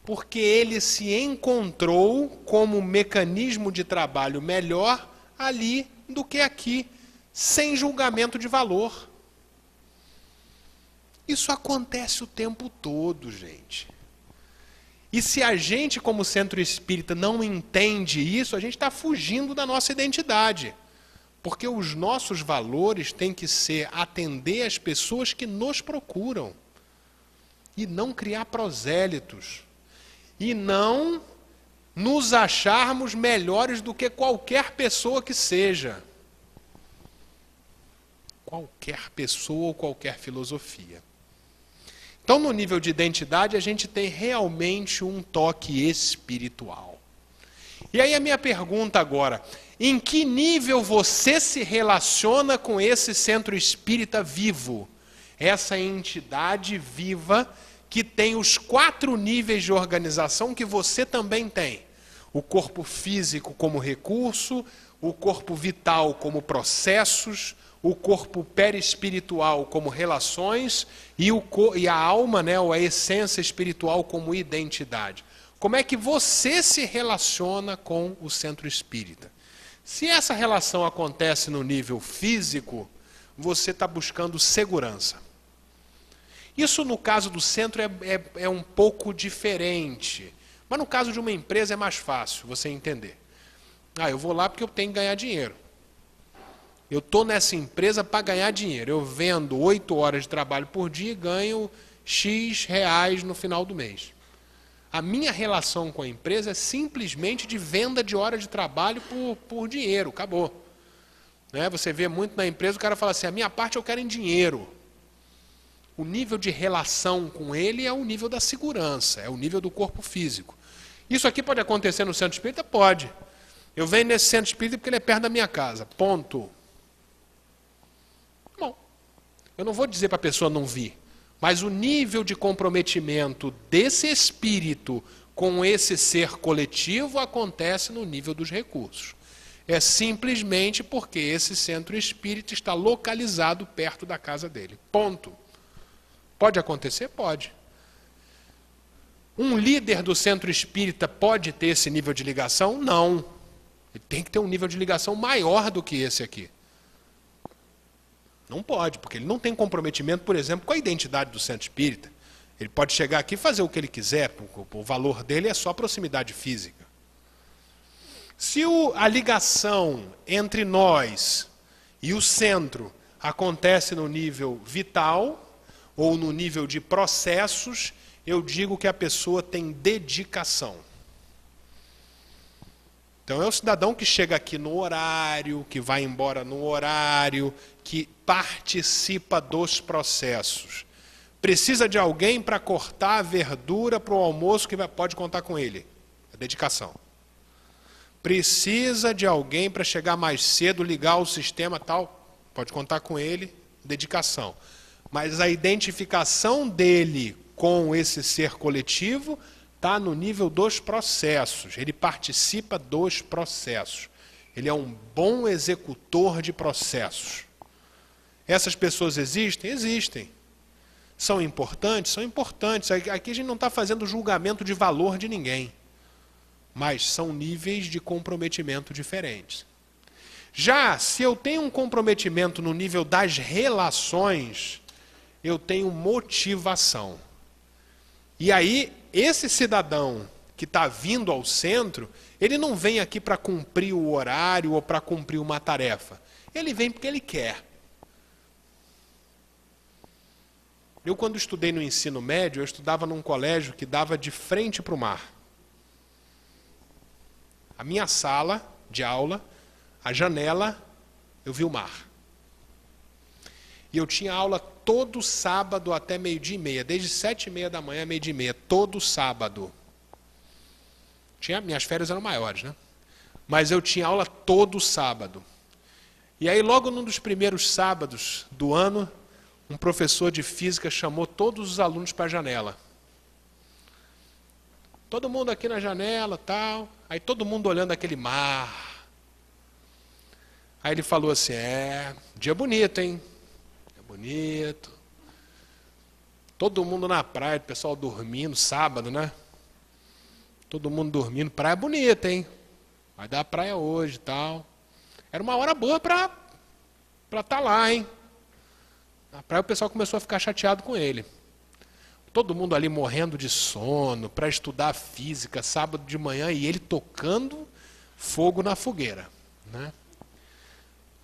Porque ele se encontrou como mecanismo de trabalho melhor ali do que aqui, sem julgamento de valor. Isso acontece o tempo todo, gente. E se a gente, como centro espírita, não entende isso, a gente está fugindo da nossa identidade. Porque os nossos valores têm que ser atender as pessoas que nos procuram. E não criar prosélitos. E não nos acharmos melhores do que qualquer pessoa que seja. Qualquer pessoa ou qualquer filosofia. Então, no nível de identidade, a gente tem realmente um toque espiritual. E aí a minha pergunta agora, em que nível você se relaciona com esse centro espírita vivo? Essa entidade viva que tem os 4 níveis de organização que você também tem. O corpo físico como recurso, o corpo vital como processos, o corpo perispiritual como relações e a alma, né, ou a essência espiritual como identidade. Como é que você se relaciona com o centro espírita? Se essa relação acontece no nível físico, você está buscando segurança. Isso no caso do centro é um pouco diferente. Mas no caso de uma empresa é mais fácil você entender. Eu vou lá porque eu tenho que ganhar dinheiro. Eu estou nessa empresa para ganhar dinheiro. Eu vendo 8 horas de trabalho por dia e ganho X reais no final do mês. A minha relação com a empresa é simplesmente de venda de hora de trabalho por dinheiro. Acabou. Né? Você vê muito na empresa, o cara fala assim, a minha parte eu quero em dinheiro. O nível de relação com ele é o nível da segurança, é o nível do corpo físico. Isso aqui pode acontecer no centro espírita? Pode. Eu venho nesse centro espírita porque ele é perto da minha casa. Ponto. Bom, eu não vou dizer para a pessoa não vir, mas o nível de comprometimento desse espírito com esse ser coletivo acontece no nível dos recursos. É simplesmente porque esse centro espírita está localizado perto da casa dele. Ponto. Pode acontecer? Pode. Um líder do centro espírita pode ter esse nível de ligação? Não. Ele tem que ter um nível de ligação maior do que esse aqui. Não pode, porque ele não tem comprometimento, por exemplo, com a identidade do centro espírita. Ele pode chegar aqui e fazer o que ele quiser, o valor dele é só proximidade física. Se a ligação entre nós e o centro acontece no nível vital, ou no nível de processos, eu digo que a pessoa tem dedicação. Então é o cidadão que chega aqui no horário, que vai embora no horário, que participa dos processos. Precisa de alguém para cortar a verdura para o almoço, pode contar com ele. É dedicação. Precisa de alguém para chegar mais cedo, ligar o sistema tal, pode contar com ele, dedicação. Mas a identificação dele com esse ser coletivo está no nível dos processos. Ele participa dos processos. Ele é um bom executor de processos. Essas pessoas existem? Existem. São importantes? São importantes. Aqui a gente não está fazendo julgamento de valor de ninguém. Mas são níveis de comprometimento diferentes. Já se eu tenho um comprometimento no nível das relações, eu tenho motivação. E aí, esse cidadão que está vindo ao centro, ele não vem aqui para cumprir o horário ou para cumprir uma tarefa. Ele vem porque ele quer. Eu, quando estudei no ensino médio, eu estudava num colégio que dava de frente para o mar. A minha sala de aula, a janela, eu vi o mar. E eu tinha aula todo sábado até 12:30, desde 7:30 da manhã a 12:30, todo sábado. Minhas férias eram maiores, né? Mas eu tinha aula todo sábado. E aí, logo num dos primeiros sábados do ano, um professor de física chamou todos os alunos para a janela. Todo mundo aqui na janela, tal. Aí todo mundo olhando aquele mar. Aí ele falou assim, dia bonito, hein? Dia bonito. Todo mundo na praia, o pessoal dormindo, sábado, né? Todo mundo dormindo, praia bonita, hein? Vai dar praia hoje e tal. Era uma hora boa para estar lá, hein? Na praia o pessoal começou a ficar chateado com ele. Todo mundo ali morrendo de sono, para estudar física, sábado de manhã, e ele tocando fogo na fogueira, né?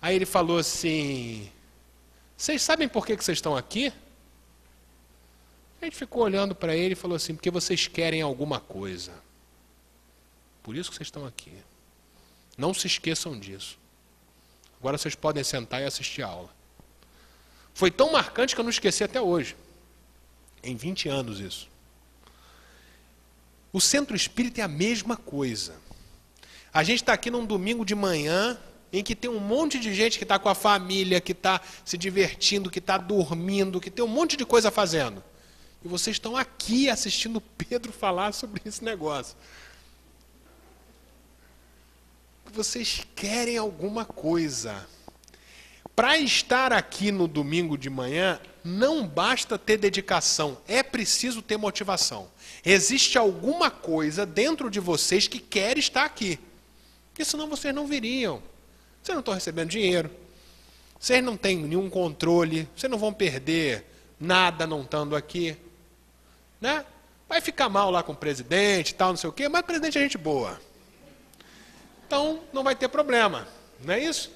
Aí ele falou assim, vocês sabem por que vocês estão aqui? A gente ficou olhando para ele e falou assim, porque vocês querem alguma coisa. Por isso que vocês estão aqui. Não se esqueçam disso. Agora vocês podem sentar e assistir a aula. Foi tão marcante que eu não esqueci até hoje. Em 20 anos isso. O centro espírita é a mesma coisa. A gente está aqui num domingo de manhã, em que tem um monte de gente que está com a família, que está se divertindo, que está dormindo, que tem um monte de coisa fazendo. E vocês estão aqui assistindo Pedro falar sobre esse negócio. Vocês querem alguma coisa. Para estar aqui no domingo de manhã, não basta ter dedicação, é preciso ter motivação. Existe alguma coisa dentro de vocês que quer estar aqui. Porque senão vocês não viriam. Vocês não estão recebendo dinheiro. Vocês não têm nenhum controle. Vocês não vão perder nada não estando aqui. Né? Vai ficar mal lá com o presidente e tal, não sei o quê, mas o presidente é gente boa. Então não vai ter problema. Não é isso?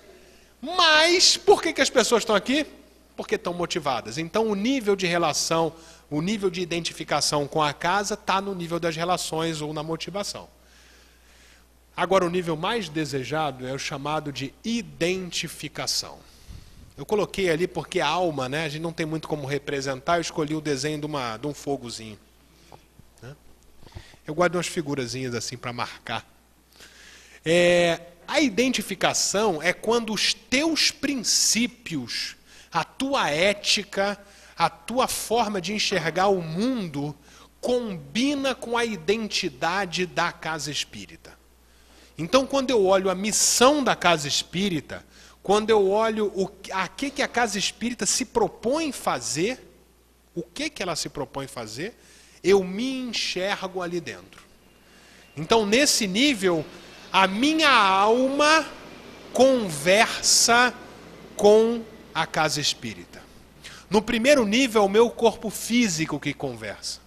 Mas, por que as pessoas estão aqui? Porque estão motivadas. Então, o nível de relação, o nível de identificação com a casa está no nível das relações ou na motivação. Agora, o nível mais desejado é o chamado de identificação. Eu coloquei ali porque a alma, né, a gente não tem muito como representar, eu escolhi o desenho de um fogozinho. Né? Eu guardo umas figurazinhas assim para marcar. A identificação é quando os teus princípios, a tua ética, a tua forma de enxergar o mundo combina com a identidade da casa espírita. Então, quando eu olho a missão da casa espírita, quando eu olho a que a casa espírita se propõe fazer, o que ela se propõe fazer, eu me enxergo ali dentro. Então, nesse nível, a minha alma conversa com a casa espírita. No primeiro nível, é o meu corpo físico que conversa.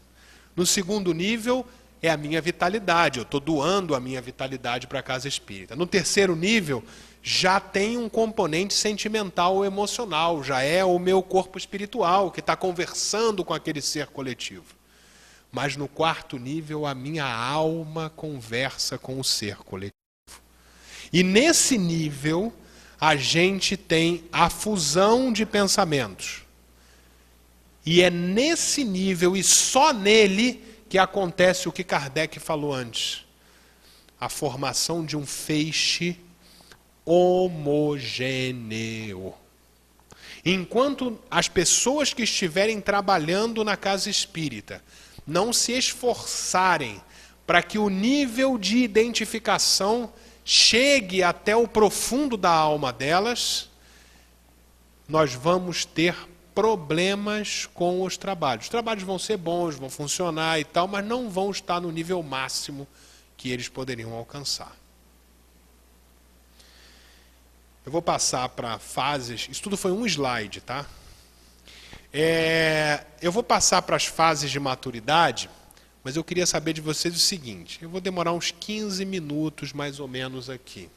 No segundo nível, é a minha vitalidade. Eu estou doando a minha vitalidade para a casa espírita. No terceiro nível, já tem um componente sentimental ou emocional. Já é o meu corpo espiritual que está conversando com aquele ser coletivo. Mas no quarto nível, a minha alma conversa com o ser coletivo. E nesse nível, a gente tem a fusão de pensamentos. E é nesse nível e só nele que acontece o que Kardec falou antes. A formação de um feixe homogêneo. Enquanto as pessoas que estiverem trabalhando na casa espírita não se esforçarem para que o nível de identificação chegue até o profundo da alma delas, nós vamos ter problemas com os trabalhos. Os trabalhos vão ser bons, vão funcionar e tal, mas não vão estar no nível máximo que eles poderiam alcançar. Eu vou passar para fases, isso tudo foi um slide, tá? Eu vou passar para as fases de maturidade, mas eu queria saber de vocês o seguinte, eu vou demorar uns 15 minutos mais ou menos aqui.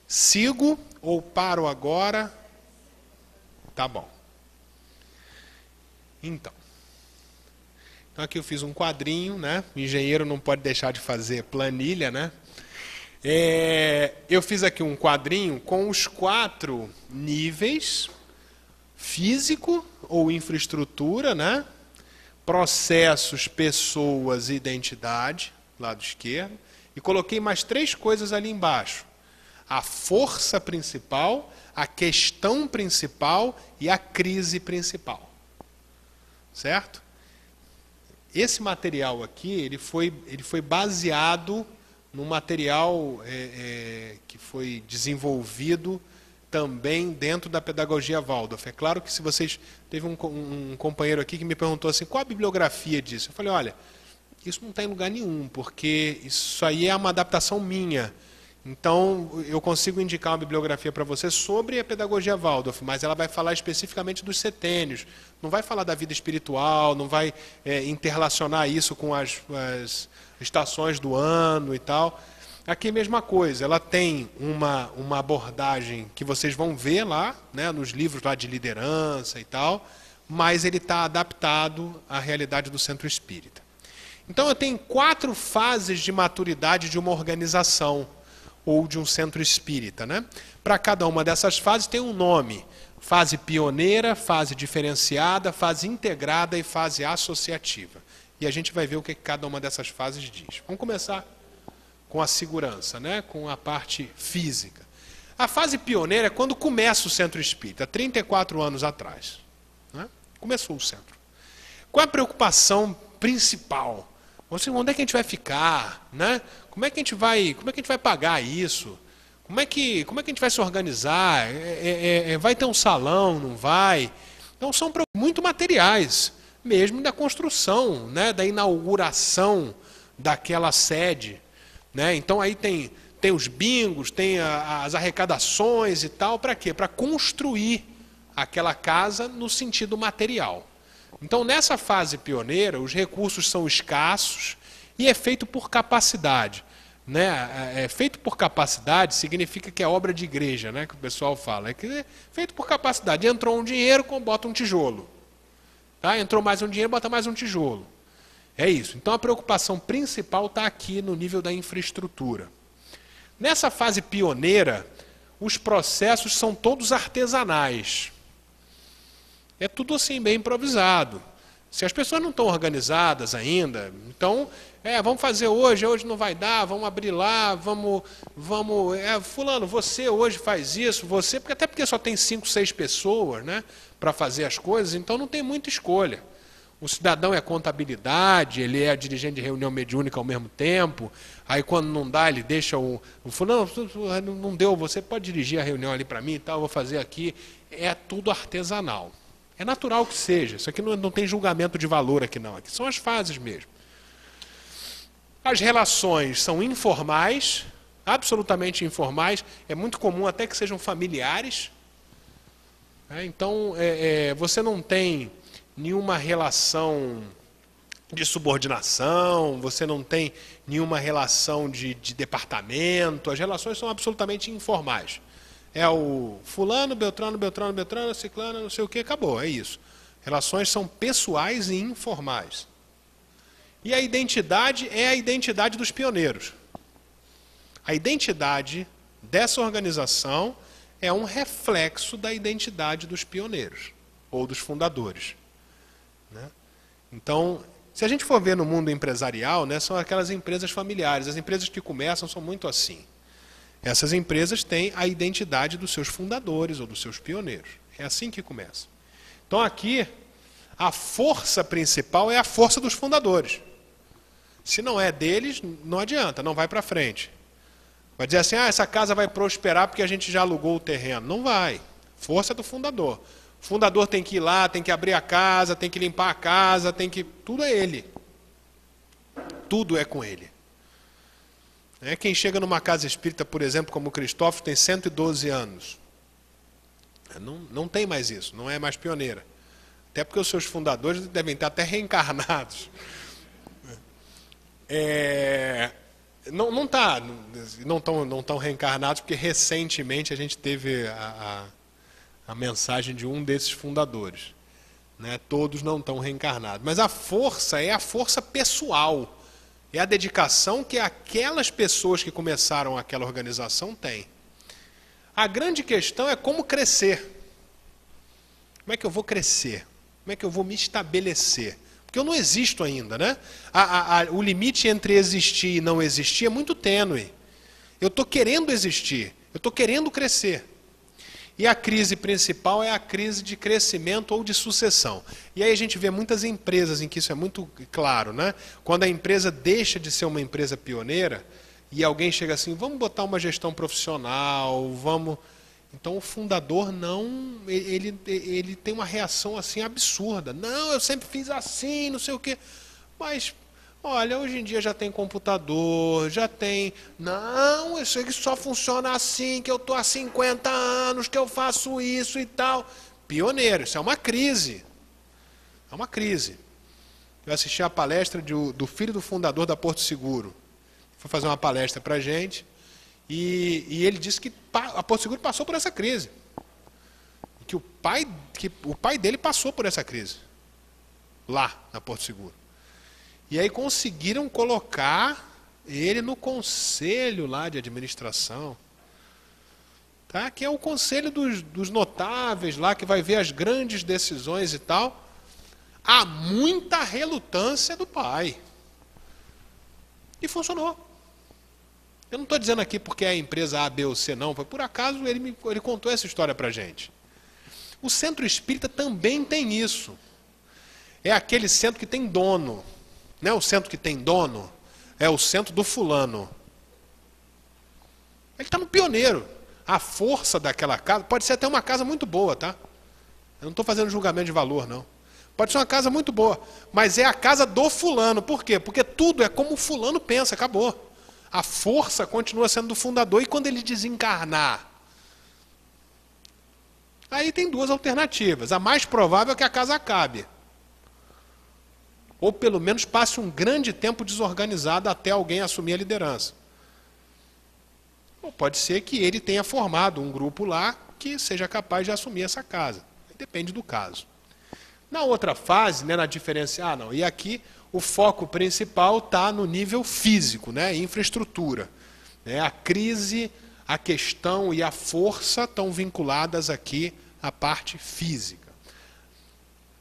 Sigo ou paro agora? Tá bom. Então aqui eu fiz um quadrinho, né? O engenheiro não pode deixar de fazer planilha, né? Eu fiz aqui um quadrinho com os 4 níveis: físico ou infraestrutura, né? Processos, pessoas e identidade, lado esquerdo. E coloquei mais 3 coisas ali embaixo: a força principal, a questão principal e a crise principal. Certo? Esse material aqui, ele foi baseado num material que foi desenvolvido também dentro da pedagogia Waldorf. É claro que se vocês... Teve um companheiro aqui que me perguntou assim, qual a bibliografia disso? Eu falei, olha, isso não está em lugar nenhum, porque isso aí é uma adaptação minha. Então, eu consigo indicar uma bibliografia para você sobre a pedagogia Waldorf, mas ela vai falar especificamente dos setênios. Não vai falar da vida espiritual, não vai interrelacionar isso com as estações do ano e tal. Aqui é a mesma coisa, ela tem uma abordagem que vocês vão ver lá, né, nos livros lá de liderança e tal, mas ele está adaptado à realidade do centro espírita. Então, eu tenho 4 fases de maturidade de uma organização ou de um centro espírita, né? Para cada uma dessas fases tem um nome: fase pioneira, fase diferenciada, fase integrada e fase associativa. E a gente vai ver o que cada uma dessas fases diz. Vamos começar com a segurança, né? Com a parte física. A fase pioneira é quando começa o centro espírita, 34 anos atrás, né? Começou o centro. Qual é a preocupação principal? Onde é que a gente vai ficar, né? Como é que a gente vai pagar isso? Como é que a gente vai se organizar? Vai ter um salão, não vai? Então são muito materiais, mesmo da construção, né? Da inauguração daquela sede, né? Então aí tem os bingos, tem as arrecadações e tal, para quê? Para construir aquela casa no sentido material. Então, nessa fase pioneira, os recursos são escassos e é feito por capacidade, né? Feito por capacidade significa que é obra de igreja, né? Que o pessoal fala. É feito por capacidade. Entrou um dinheiro, bota um tijolo. Tá? Entrou mais um dinheiro, bota mais um tijolo. É isso. Então, a preocupação principal está aqui no nível da infraestrutura. Nessa fase pioneira, os processos são todos artesanais. É tudo assim, bem improvisado. Se as pessoas não estão organizadas ainda, então, vamos fazer hoje não vai dar, vamos abrir lá, fulano, você hoje faz isso, até porque só tem 5, 6 pessoas, né, para fazer as coisas, então não tem muita escolha. O cidadão é contabilidade, ele é dirigente de reunião mediúnica ao mesmo tempo, aí quando não dá, ele deixa o fulano, não deu, você pode dirigir a reunião ali para mim e tal, eu vou fazer aqui. É tudo artesanal. É natural que seja. Isso aqui não tem julgamento de valor aqui não. Aqui são as fases mesmo. As relações são informais, absolutamente informais. É muito comum até que sejam familiares. Então, você não tem nenhuma relação de subordinação, você não tem nenhuma relação de departamento. As relações são absolutamente informais. É o fulano, Beltrano, ciclano, não sei o que, acabou, é isso. Relações são pessoais e informais. E a identidade é a identidade dos pioneiros. A identidade dessa organização é um reflexo da identidade dos pioneiros ou dos fundadores, né? Então, se a gente for ver no mundo empresarial, né, são aquelas empresas familiares. As empresas que começam são muito assim. Essas empresas têm a identidade dos seus fundadores ou dos seus pioneiros. É assim que começa. Então aqui, a força principal é a força dos fundadores. Se não é deles, não adianta, não vai para frente. Vai dizer assim, essa casa vai prosperar porque a gente já alugou o terreno. Não vai. Força do fundador. O fundador tem que ir lá, tem que abrir a casa, tem que limpar a casa, tem que... Tudo é ele. Tudo é com ele. Quem chega numa casa espírita, por exemplo, como o Cristóvão, tem 112 anos. Não tem mais isso, não é mais pioneira. Até porque os seus fundadores devem estar até reencarnados. Não estão reencarnados, porque recentemente a gente teve a mensagem de um desses fundadores, né? Todos não estão reencarnados. Mas a força é a força pessoal, é a dedicação que aquelas pessoas que começaram aquela organização têm. A grande questão é como crescer. Como é que eu vou crescer? Como é que eu vou me estabelecer? Porque eu não existo ainda, né? O limite entre existir e não existir é muito tênue. Eu estou querendo existir, eu estou querendo crescer. E a crise principal é a crise de crescimento ou de sucessão. E aí a gente vê muitas empresas em que isso é muito claro, né? Quando a empresa deixa de ser uma empresa pioneira e alguém chega assim, vamos botar uma gestão profissional, vamos... Então o fundador não, ele tem uma reação assim absurda. Não, eu sempre fiz assim, não sei o quê. Mas, olha, hoje em dia já tem computador, já tem... Não, eu sei que só funciona assim, que eu estou há 50 anos, que eu faço isso e tal. Pioneiro, isso é uma crise. É uma crise. Eu assisti a palestra do filho do fundador da Porto Seguro. Foi fazer uma palestra para a gente. E ele disse que a Porto Seguro passou por essa crise. Que o pai dele passou por essa crise. Lá, na Porto Seguro. E aí conseguiram colocar ele no conselho lá de administração. Tá? Que é o conselho dos notáveis lá, que vai ver as grandes decisões e tal. Há muita relutância do pai. E funcionou. Eu não estou dizendo aqui porque é a empresa A, B ou C, não. Por acaso ele contou essa história para a gente. O centro espírita também tem isso. É aquele centro que tem dono. Não é o centro que tem dono, é o centro do fulano. Ele está no pioneiro. A força daquela casa, pode ser até uma casa muito boa, tá? Eu não estou fazendo julgamento de valor, não. Pode ser uma casa muito boa, mas é a casa do fulano. Por quê? Porque tudo é como o fulano pensa, acabou. A força continua sendo do fundador, e quando ele desencarnar? Aí tem duas alternativas. A mais provável é que a casa acabe. Ou pelo menos passe um grande tempo desorganizado até alguém assumir a liderança. Ou pode ser que ele tenha formado um grupo lá que seja capaz de assumir essa casa. Depende do caso. Na outra fase, né, na diferença... e aqui o foco principal está no nível físico, né, infraestrutura. A crise, a questão e a força estão vinculadas aqui à parte física.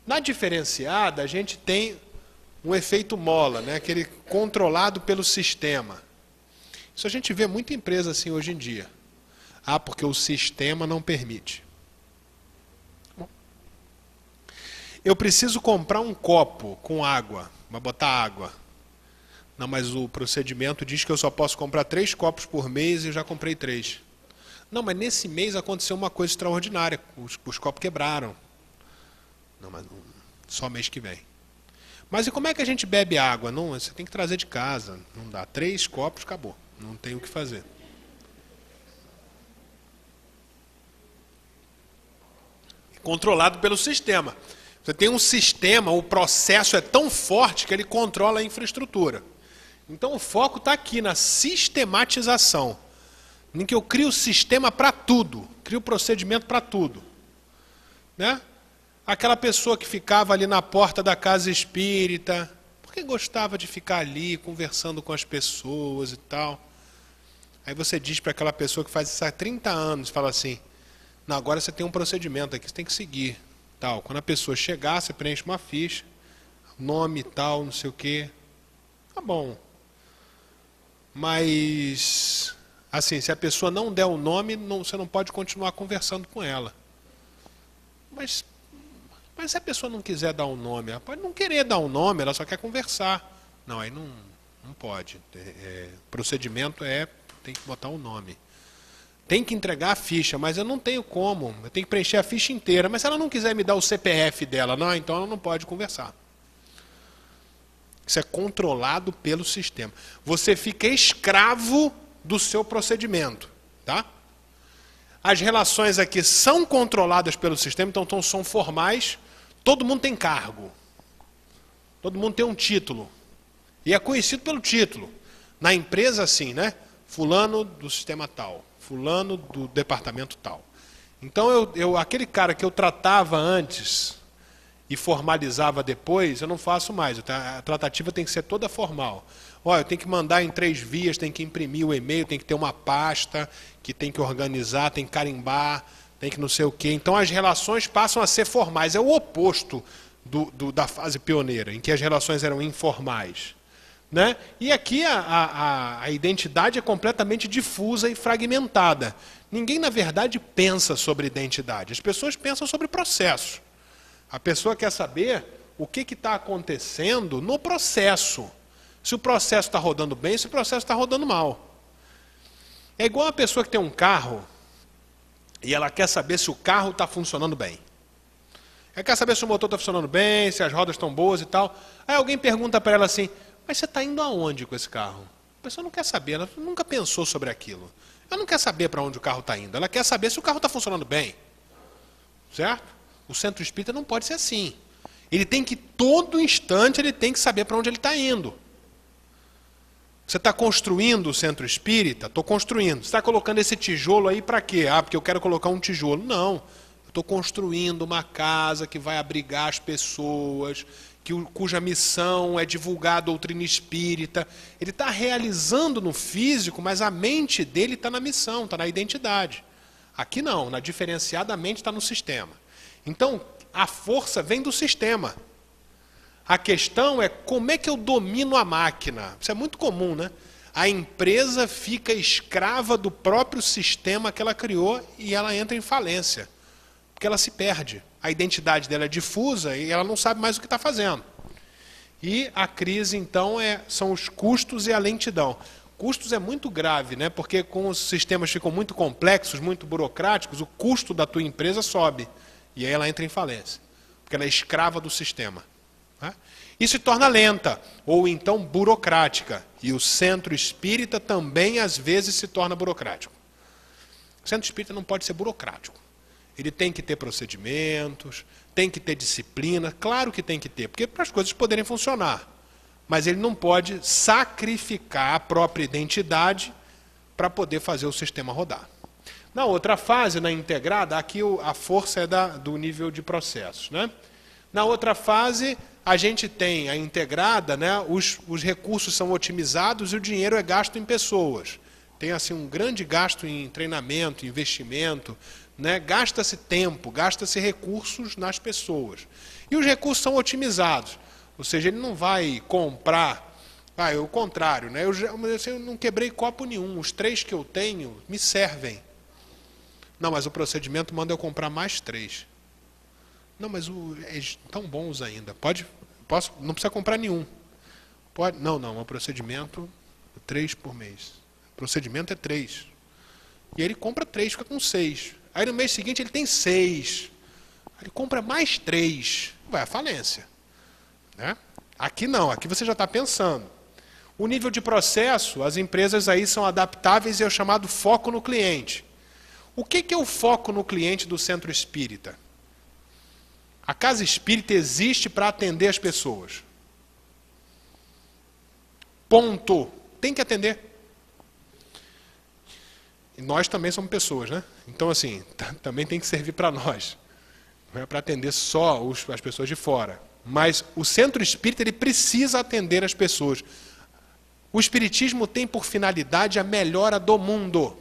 Na diferenciada, a gente tem um efeito mola, né, aquele controlado pelo sistema. Isso a gente vê muita empresa assim hoje em dia. Porque o sistema não permite. Bom, eu preciso comprar um copo com água, vai botar água. Não, mas o procedimento diz que eu só posso comprar 3 copos por mês e eu já comprei 3. Não, mas nesse mês aconteceu uma coisa extraordinária. Os copos quebraram. Não, mas só mês que vem. Mas e como é que a gente bebe água? Não, você tem que trazer de casa. Não dá. 3 copos, acabou. Não tem o que fazer. Controlado pelo sistema. Você tem um sistema, o processo é tão forte que ele controla a infraestrutura. Então o foco está aqui na sistematização. Em que eu crio o sistema para tudo. Crio o procedimento para tudo. Né? Aquela pessoa que ficava ali na porta da casa espírita, porque gostava de ficar ali conversando com as pessoas e tal. Aí você diz para aquela pessoa que faz isso há 30 anos, fala assim, não, agora você tem um procedimento aqui, você tem que seguir. Tal. Quando a pessoa chegar, você preenche uma ficha, nome e tal, não sei o quê. Tá bom. Mas, assim, se a pessoa não der o nome, você não pode continuar conversando com ela. Mas se a pessoa não quiser dar um nome, ela pode não querer dar um nome, ela só quer conversar. Não, aí não pode. Procedimento tem que botar um nome. Tem que entregar a ficha, mas eu não tenho como. Eu tenho que preencher a ficha inteira. Mas se ela não quiser me dar o CPF dela, não, então ela não pode conversar. Isso é controlado pelo sistema. Você fica escravo do seu procedimento. Tá? As relações aqui são controladas pelo sistema, então são formais. Todo mundo tem cargo. Todo mundo tem um título. E é conhecido pelo título. Na empresa, assim, né? Fulano do sistema tal. Fulano do departamento tal. Então, aquele cara que eu tratava antes e formalizava depois, eu não faço mais. A tratativa tem que ser toda formal. Olha, eu tenho que mandar em 3 vias, tem que imprimir o e-mail, tem que ter uma pasta que tem que organizar, tem que carimbar, tem que não sei o quê. Então, as relações passam a ser formais. É o oposto da fase pioneira, em que as relações eram informais. Né? E aqui a identidade é completamente difusa e fragmentada. Ninguém, na verdade, pensa sobre identidade. As pessoas pensam sobre processo. A pessoa quer saber o que está acontecendo no processo. Se o processo está rodando bem, se o processo está rodando mal. É igual a pessoa que tem um carro e ela quer saber se o carro está funcionando bem. Ela quer saber se o motor está funcionando bem, se as rodas estão boas e tal. Aí alguém pergunta para ela assim, mas você está indo aonde com esse carro? A pessoa não quer saber, ela nunca pensou sobre aquilo. Ela não quer saber para onde o carro está indo, ela quer saber se o carro está funcionando bem. Certo? O centro espírita não pode ser assim. Ele tem que, todo instante, ele tem que saber para onde ele está indo. Você está construindo o centro espírita? Estou construindo. Você está colocando esse tijolo aí para quê? Ah, porque eu quero colocar um tijolo. Não. Eu estou construindo uma casa que vai abrigar as pessoas, cuja missão é divulgar a doutrina espírita. Ele está realizando no físico, mas a mente dele está na missão, está na identidade. Aqui não, na diferenciada mente está no sistema. Então, a força vem do sistema. A questão é como é que eu domino a máquina. Isso é muito comum, né? A empresa fica escrava do próprio sistema que ela criou e ela entra em falência. Porque ela se perde. A identidade dela é difusa e ela não sabe mais o que está fazendo. E a crise, então, são os custos e a lentidão. Custos é muito grave, né? Porque como os sistemas ficam muito complexos, muito burocráticos, o custo da tua empresa sobe. E aí ela entra em falência. Porque ela é escrava do sistema. Tá? E se torna lenta, ou então burocrática. E o centro espírita também, às vezes, se torna burocrático. O centro espírita não pode ser burocrático. Ele tem que ter procedimentos, tem que ter disciplina, claro que tem que ter, porque para as coisas poderem funcionar. Mas ele não pode sacrificar a própria identidade para poder fazer o sistema rodar. Na outra fase, na integrada, aqui a força é do nível de processos. Né? Na outra fase, a gente tem a integrada, né? Os recursos são otimizados e o dinheiro é gasto em pessoas. Tem assim, um grande gasto em treinamento, investimento, né? Gasta-se tempo, gasta-se recursos nas pessoas. E os recursos são otimizados. Ou seja, ele não vai comprar... é o contrário. Né? Eu não quebrei copo nenhum. Os 3 que eu tenho me servem. Não, mas o procedimento manda eu comprar mais 3. Não, mas tão bons ainda. Não precisa comprar nenhum. Pode? Não, o procedimento 3 por mês. O procedimento é 3. E aí ele compra 3, fica com 6. Aí no mês seguinte ele tem 6. Ele compra mais 3. Vai à falência. Né? Aqui não, aqui você já está pensando. O nível de processo, as empresas aí são adaptáveis e é o chamado foco no cliente. O que é o foco no cliente do centro espírita? A casa espírita existe para atender as pessoas. Ponto. Tem que atender. E nós também somos pessoas, né? Então, assim, também tem que servir para nós. Não é para atender só as pessoas de fora. Mas o centro espírita ele precisa atender as pessoas. O Espiritismo tem por finalidade a melhora do mundo,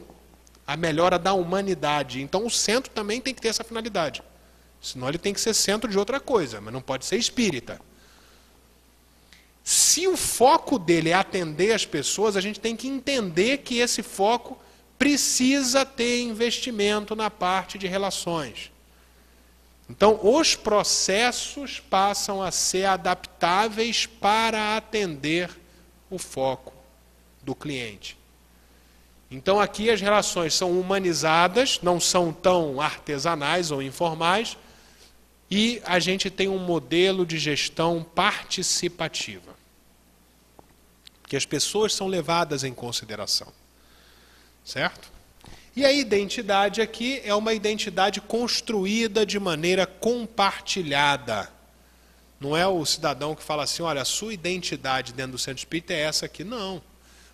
a melhora da humanidade. Então o centro também tem que ter essa finalidade. Senão ele tem que ser centro de outra coisa, mas não pode ser espírita. Se o foco dele é atender as pessoas, a gente tem que entender que esse foco precisa ter investimento na parte de relações. Então, os processos passam a ser adaptáveis para atender o foco do cliente. Então, aqui as relações são humanizadas, não são tão artesanais ou informais, e a gente tem um modelo de gestão participativa, que as pessoas são levadas em consideração, certo? E a identidade aqui é uma identidade construída de maneira compartilhada. Não é o cidadão que fala assim, olha, a sua identidade dentro do centro espírita é essa aqui. Não.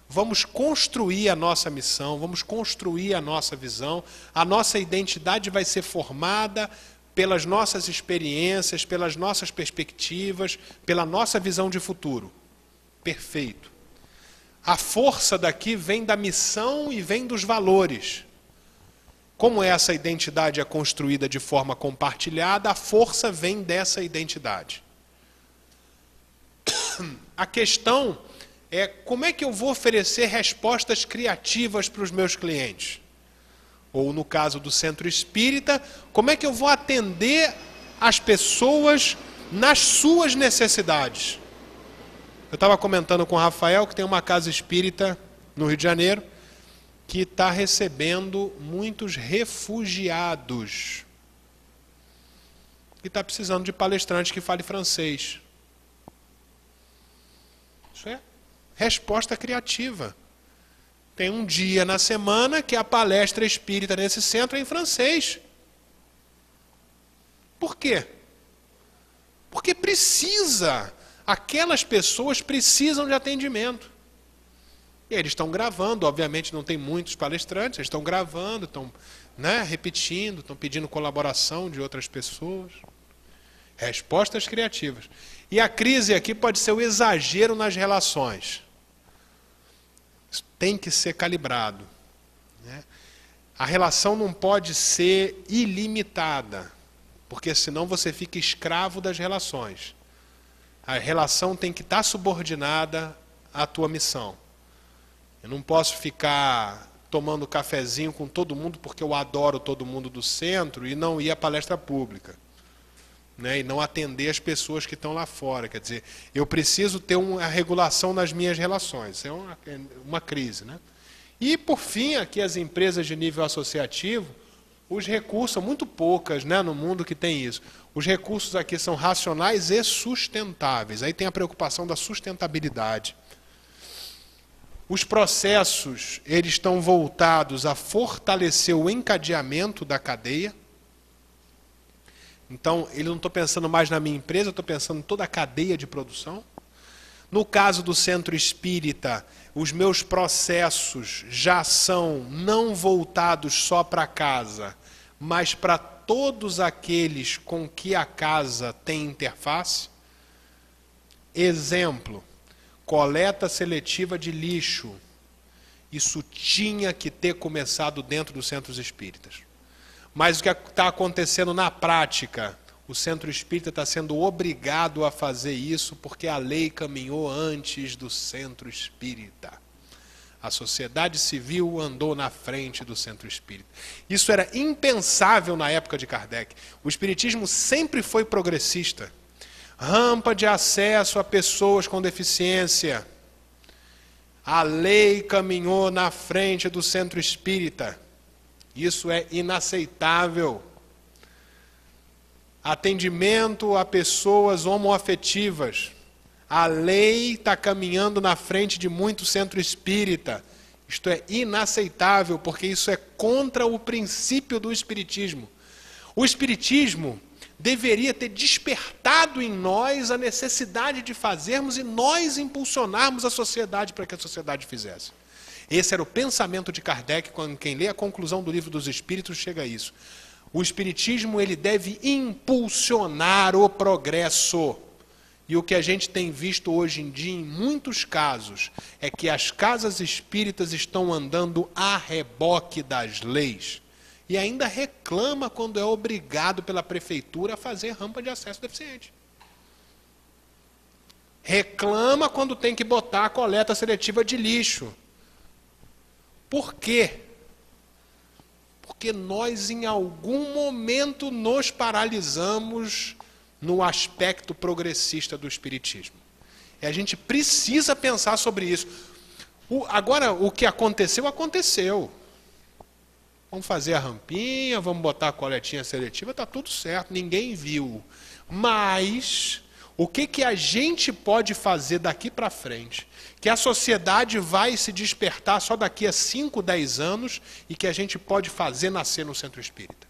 Vamos construir a nossa missão, vamos construir a nossa visão. A nossa identidade vai ser formada pelas nossas experiências, pelas nossas perspectivas, pela nossa visão de futuro. Perfeito. A força daqui vem da missão e vem dos valores. Como essa identidade é construída de forma compartilhada, a força vem dessa identidade. A questão é como é que eu vou oferecer respostas criativas para os meus clientes? Ou no caso do centro espírita, como é que eu vou atender as pessoas nas suas necessidades? Eu estava comentando com o Rafael que tem uma casa espírita no Rio de Janeiro que está recebendo muitos refugiados. E está precisando de palestrante que fale francês. Isso é resposta criativa. Tem um dia na semana que a palestra espírita nesse centro é em francês. Por quê? Porque precisa. Aquelas pessoas precisam de atendimento. E eles estão gravando, obviamente não tem muitos palestrantes, eles estão gravando, estão repetindo, estão pedindo colaboração de outras pessoas. Respostas criativas. E a crise aqui pode ser o exagero nas relações. Isso tem que ser calibrado. A relação não pode ser ilimitada, porque senão você fica escravo das relações. A relação tem que estar subordinada à tua missão. Eu não posso ficar tomando cafezinho com todo mundo porque eu adoro todo mundo do centro e não ir à palestra pública. E não atender as pessoas que estão lá fora. Quer dizer, eu preciso ter uma regulação nas minhas relações. Isso é uma crise. E, por fim, aqui as empresas de nível associativo, os recursos são muito poucas no mundo que tem isso. Os recursos aqui são racionais e sustentáveis. Aí tem a preocupação da sustentabilidade. Os processos, eles estão voltados a fortalecer o encadeamento da cadeia. Então, eu não estou pensando mais na minha empresa, eu estou pensando em toda a cadeia de produção. No caso do centro espírita, os meus processos já são não voltados só para casa, mas para todos aqueles com que a casa tem interface. Exemplo. Coleta seletiva de lixo. Isso tinha que ter começado dentro dos centros espíritas. Mas o que está acontecendo na prática? O centro espírita está sendo obrigado a fazer isso porque a lei caminhou antes do centro espírita. A sociedade civil andou na frente do centro espírita. Isso era impensável na época de Kardec. O espiritismo sempre foi progressista. Rampa de acesso a pessoas com deficiência. A lei caminhou na frente do centro espírita. Isso é inaceitável. Atendimento a pessoas homoafetivas. A lei está caminhando na frente de muito centro espírita. Isto é inaceitável, porque isso é contra o princípio do espiritismo. O espiritismo deveria ter despertado em nós a necessidade de fazermos e nós impulsionarmos a sociedade para que a sociedade fizesse. Esse era o pensamento de Kardec, quando quem lê a conclusão do Livro dos Espíritos chega a isso. O espiritismo ele deve impulsionar o progresso. E o que a gente tem visto hoje em dia, em muitos casos, é que as casas espíritas estão andando a reboque das leis. E ainda reclama quando é obrigado pela prefeitura a fazer rampa de acesso deficiente. Reclama quando tem que botar a coleta seletiva de lixo. Por quê? Porque nós, em algum momento, nos paralisamos no aspecto progressista do Espiritismo. E a gente precisa pensar sobre isso. Agora, o que aconteceu, aconteceu. Vamos fazer a rampinha, vamos botar a coletinha seletiva, está tudo certo, ninguém viu. Mas, o que a gente pode fazer daqui para frente? Que a sociedade vai se despertar só daqui a 5, 10 anos e que a gente pode fazer nascer no Centro Espírita.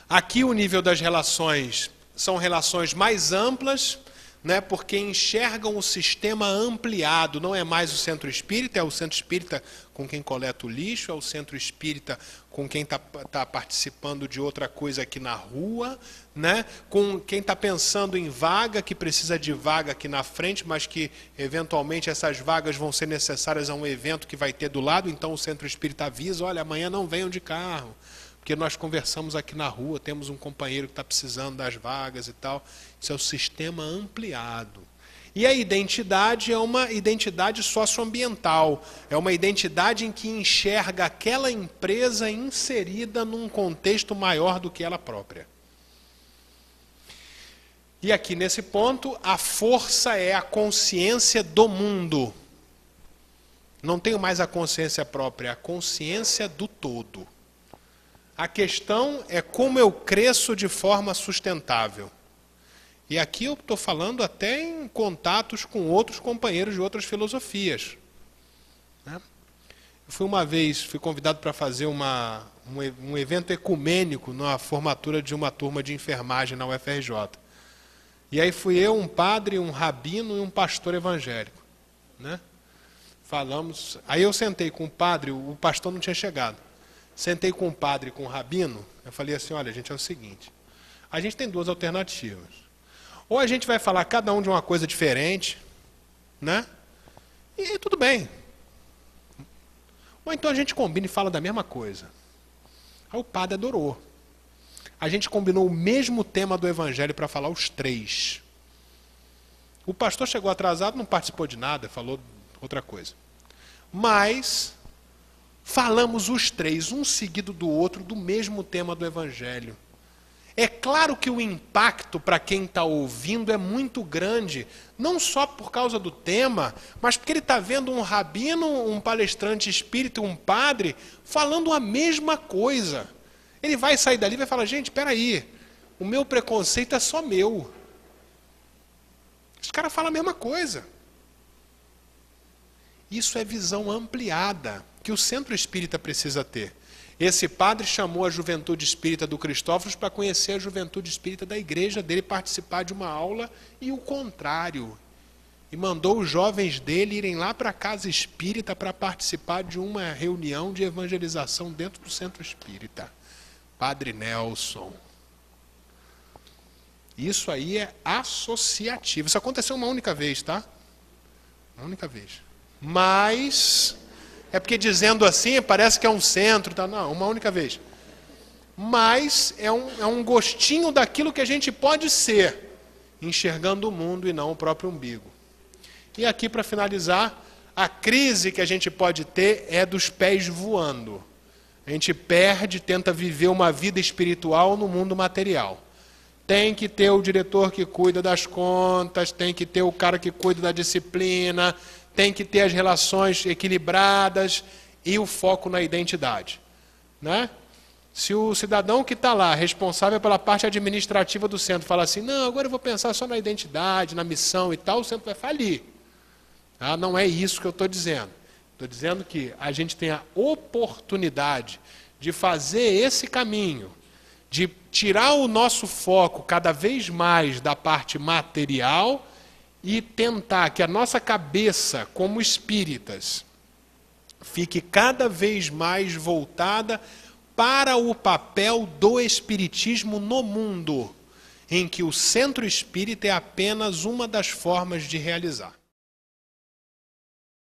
Aqui o nível das relações são relações mais amplas, né, porque enxergam o sistema ampliado. Não é mais o Centro Espírita, é o Centro Espírita com quem coleta o lixo, é o Centro Espírita com quem está participando de outra coisa aqui na rua, né, com quem está pensando em vaga, que precisa de vaga aqui na frente, mas que eventualmente essas vagas vão ser necessárias a um evento que vai ter do lado, então o Centro Espírita avisa, olha, amanhã não venham de carro. Porque nós conversamos aqui na rua, temos um companheiro que está precisando das vagas e tal. Isso é o sistema ampliado. E a identidade é uma identidade socioambiental. É uma identidade em que enxerga aquela empresa inserida num contexto maior do que ela própria. E aqui nesse ponto, a força é a consciência do mundo. Não tenho mais a consciência própria, é a consciência do todo. A questão é como eu cresço de forma sustentável. E aqui eu estou falando até em contatos com outros companheiros de outras filosofias. Né? Eu fui convidado para fazer um evento ecumênico na formatura de uma turma de enfermagem na UFRJ. E aí fui eu, um padre, um rabino e um pastor evangélico. Né? Falamos. Aí eu sentei com o padre, o pastor não tinha chegado. Sentei com o padre e com o rabino, eu falei assim, olha, gente, é o seguinte, a gente tem duas alternativas. Ou a gente vai falar cada um de uma coisa diferente, né? E tudo bem. Ou então a gente combina e fala da mesma coisa. Aí o padre adorou. A gente combinou o mesmo tema do Evangelho para falar os três. O pastor chegou atrasado, não participou de nada, falou outra coisa. Mas falamos os três, um seguido do outro, do mesmo tema do Evangelho. É claro que o impacto para quem está ouvindo é muito grande, não só por causa do tema, mas porque ele está vendo um rabino, um palestrante espírita, um padre, falando a mesma coisa. Ele vai sair dali e vai falar, gente, espera aí, o meu preconceito é só meu. Esse cara fala a mesma coisa. Isso é visão ampliada, que o Centro Espírita precisa ter. Esse padre chamou a juventude espírita do Cristóforos para conhecer a juventude espírita da igreja dele, participar de uma aula, e o contrário. E mandou os jovens dele irem lá para a casa espírita para participar de uma reunião de evangelização dentro do Centro Espírita. Padre Nelson. Isso aí é associativo. Isso aconteceu uma única vez, tá? Uma única vez. Mas é porque dizendo assim parece que é um centro, tá? Não, uma única vez. Mas é um gostinho daquilo que a gente pode ser, enxergando o mundo e não o próprio umbigo. E aqui, para finalizar, a crise que a gente pode ter é dos pés voando. A gente perde, tenta viver uma vida espiritual no mundo material. Tem que ter o diretor que cuida das contas, tem que ter o cara que cuida da disciplina, tem que ter as relações equilibradas e o foco na identidade. Né? Se o cidadão que está lá, responsável pela parte administrativa do centro, fala assim, não, agora eu vou pensar só na identidade, na missão e tal, o centro vai falir. Ah, não é isso que eu estou dizendo. Estou dizendo que a gente tem a oportunidade de fazer esse caminho, de tirar o nosso foco cada vez mais da parte material e tentar que a nossa cabeça, como espíritas, fique cada vez mais voltada para o papel do espiritismo no mundo. em que o centro espírita é apenas uma das formas de realizar.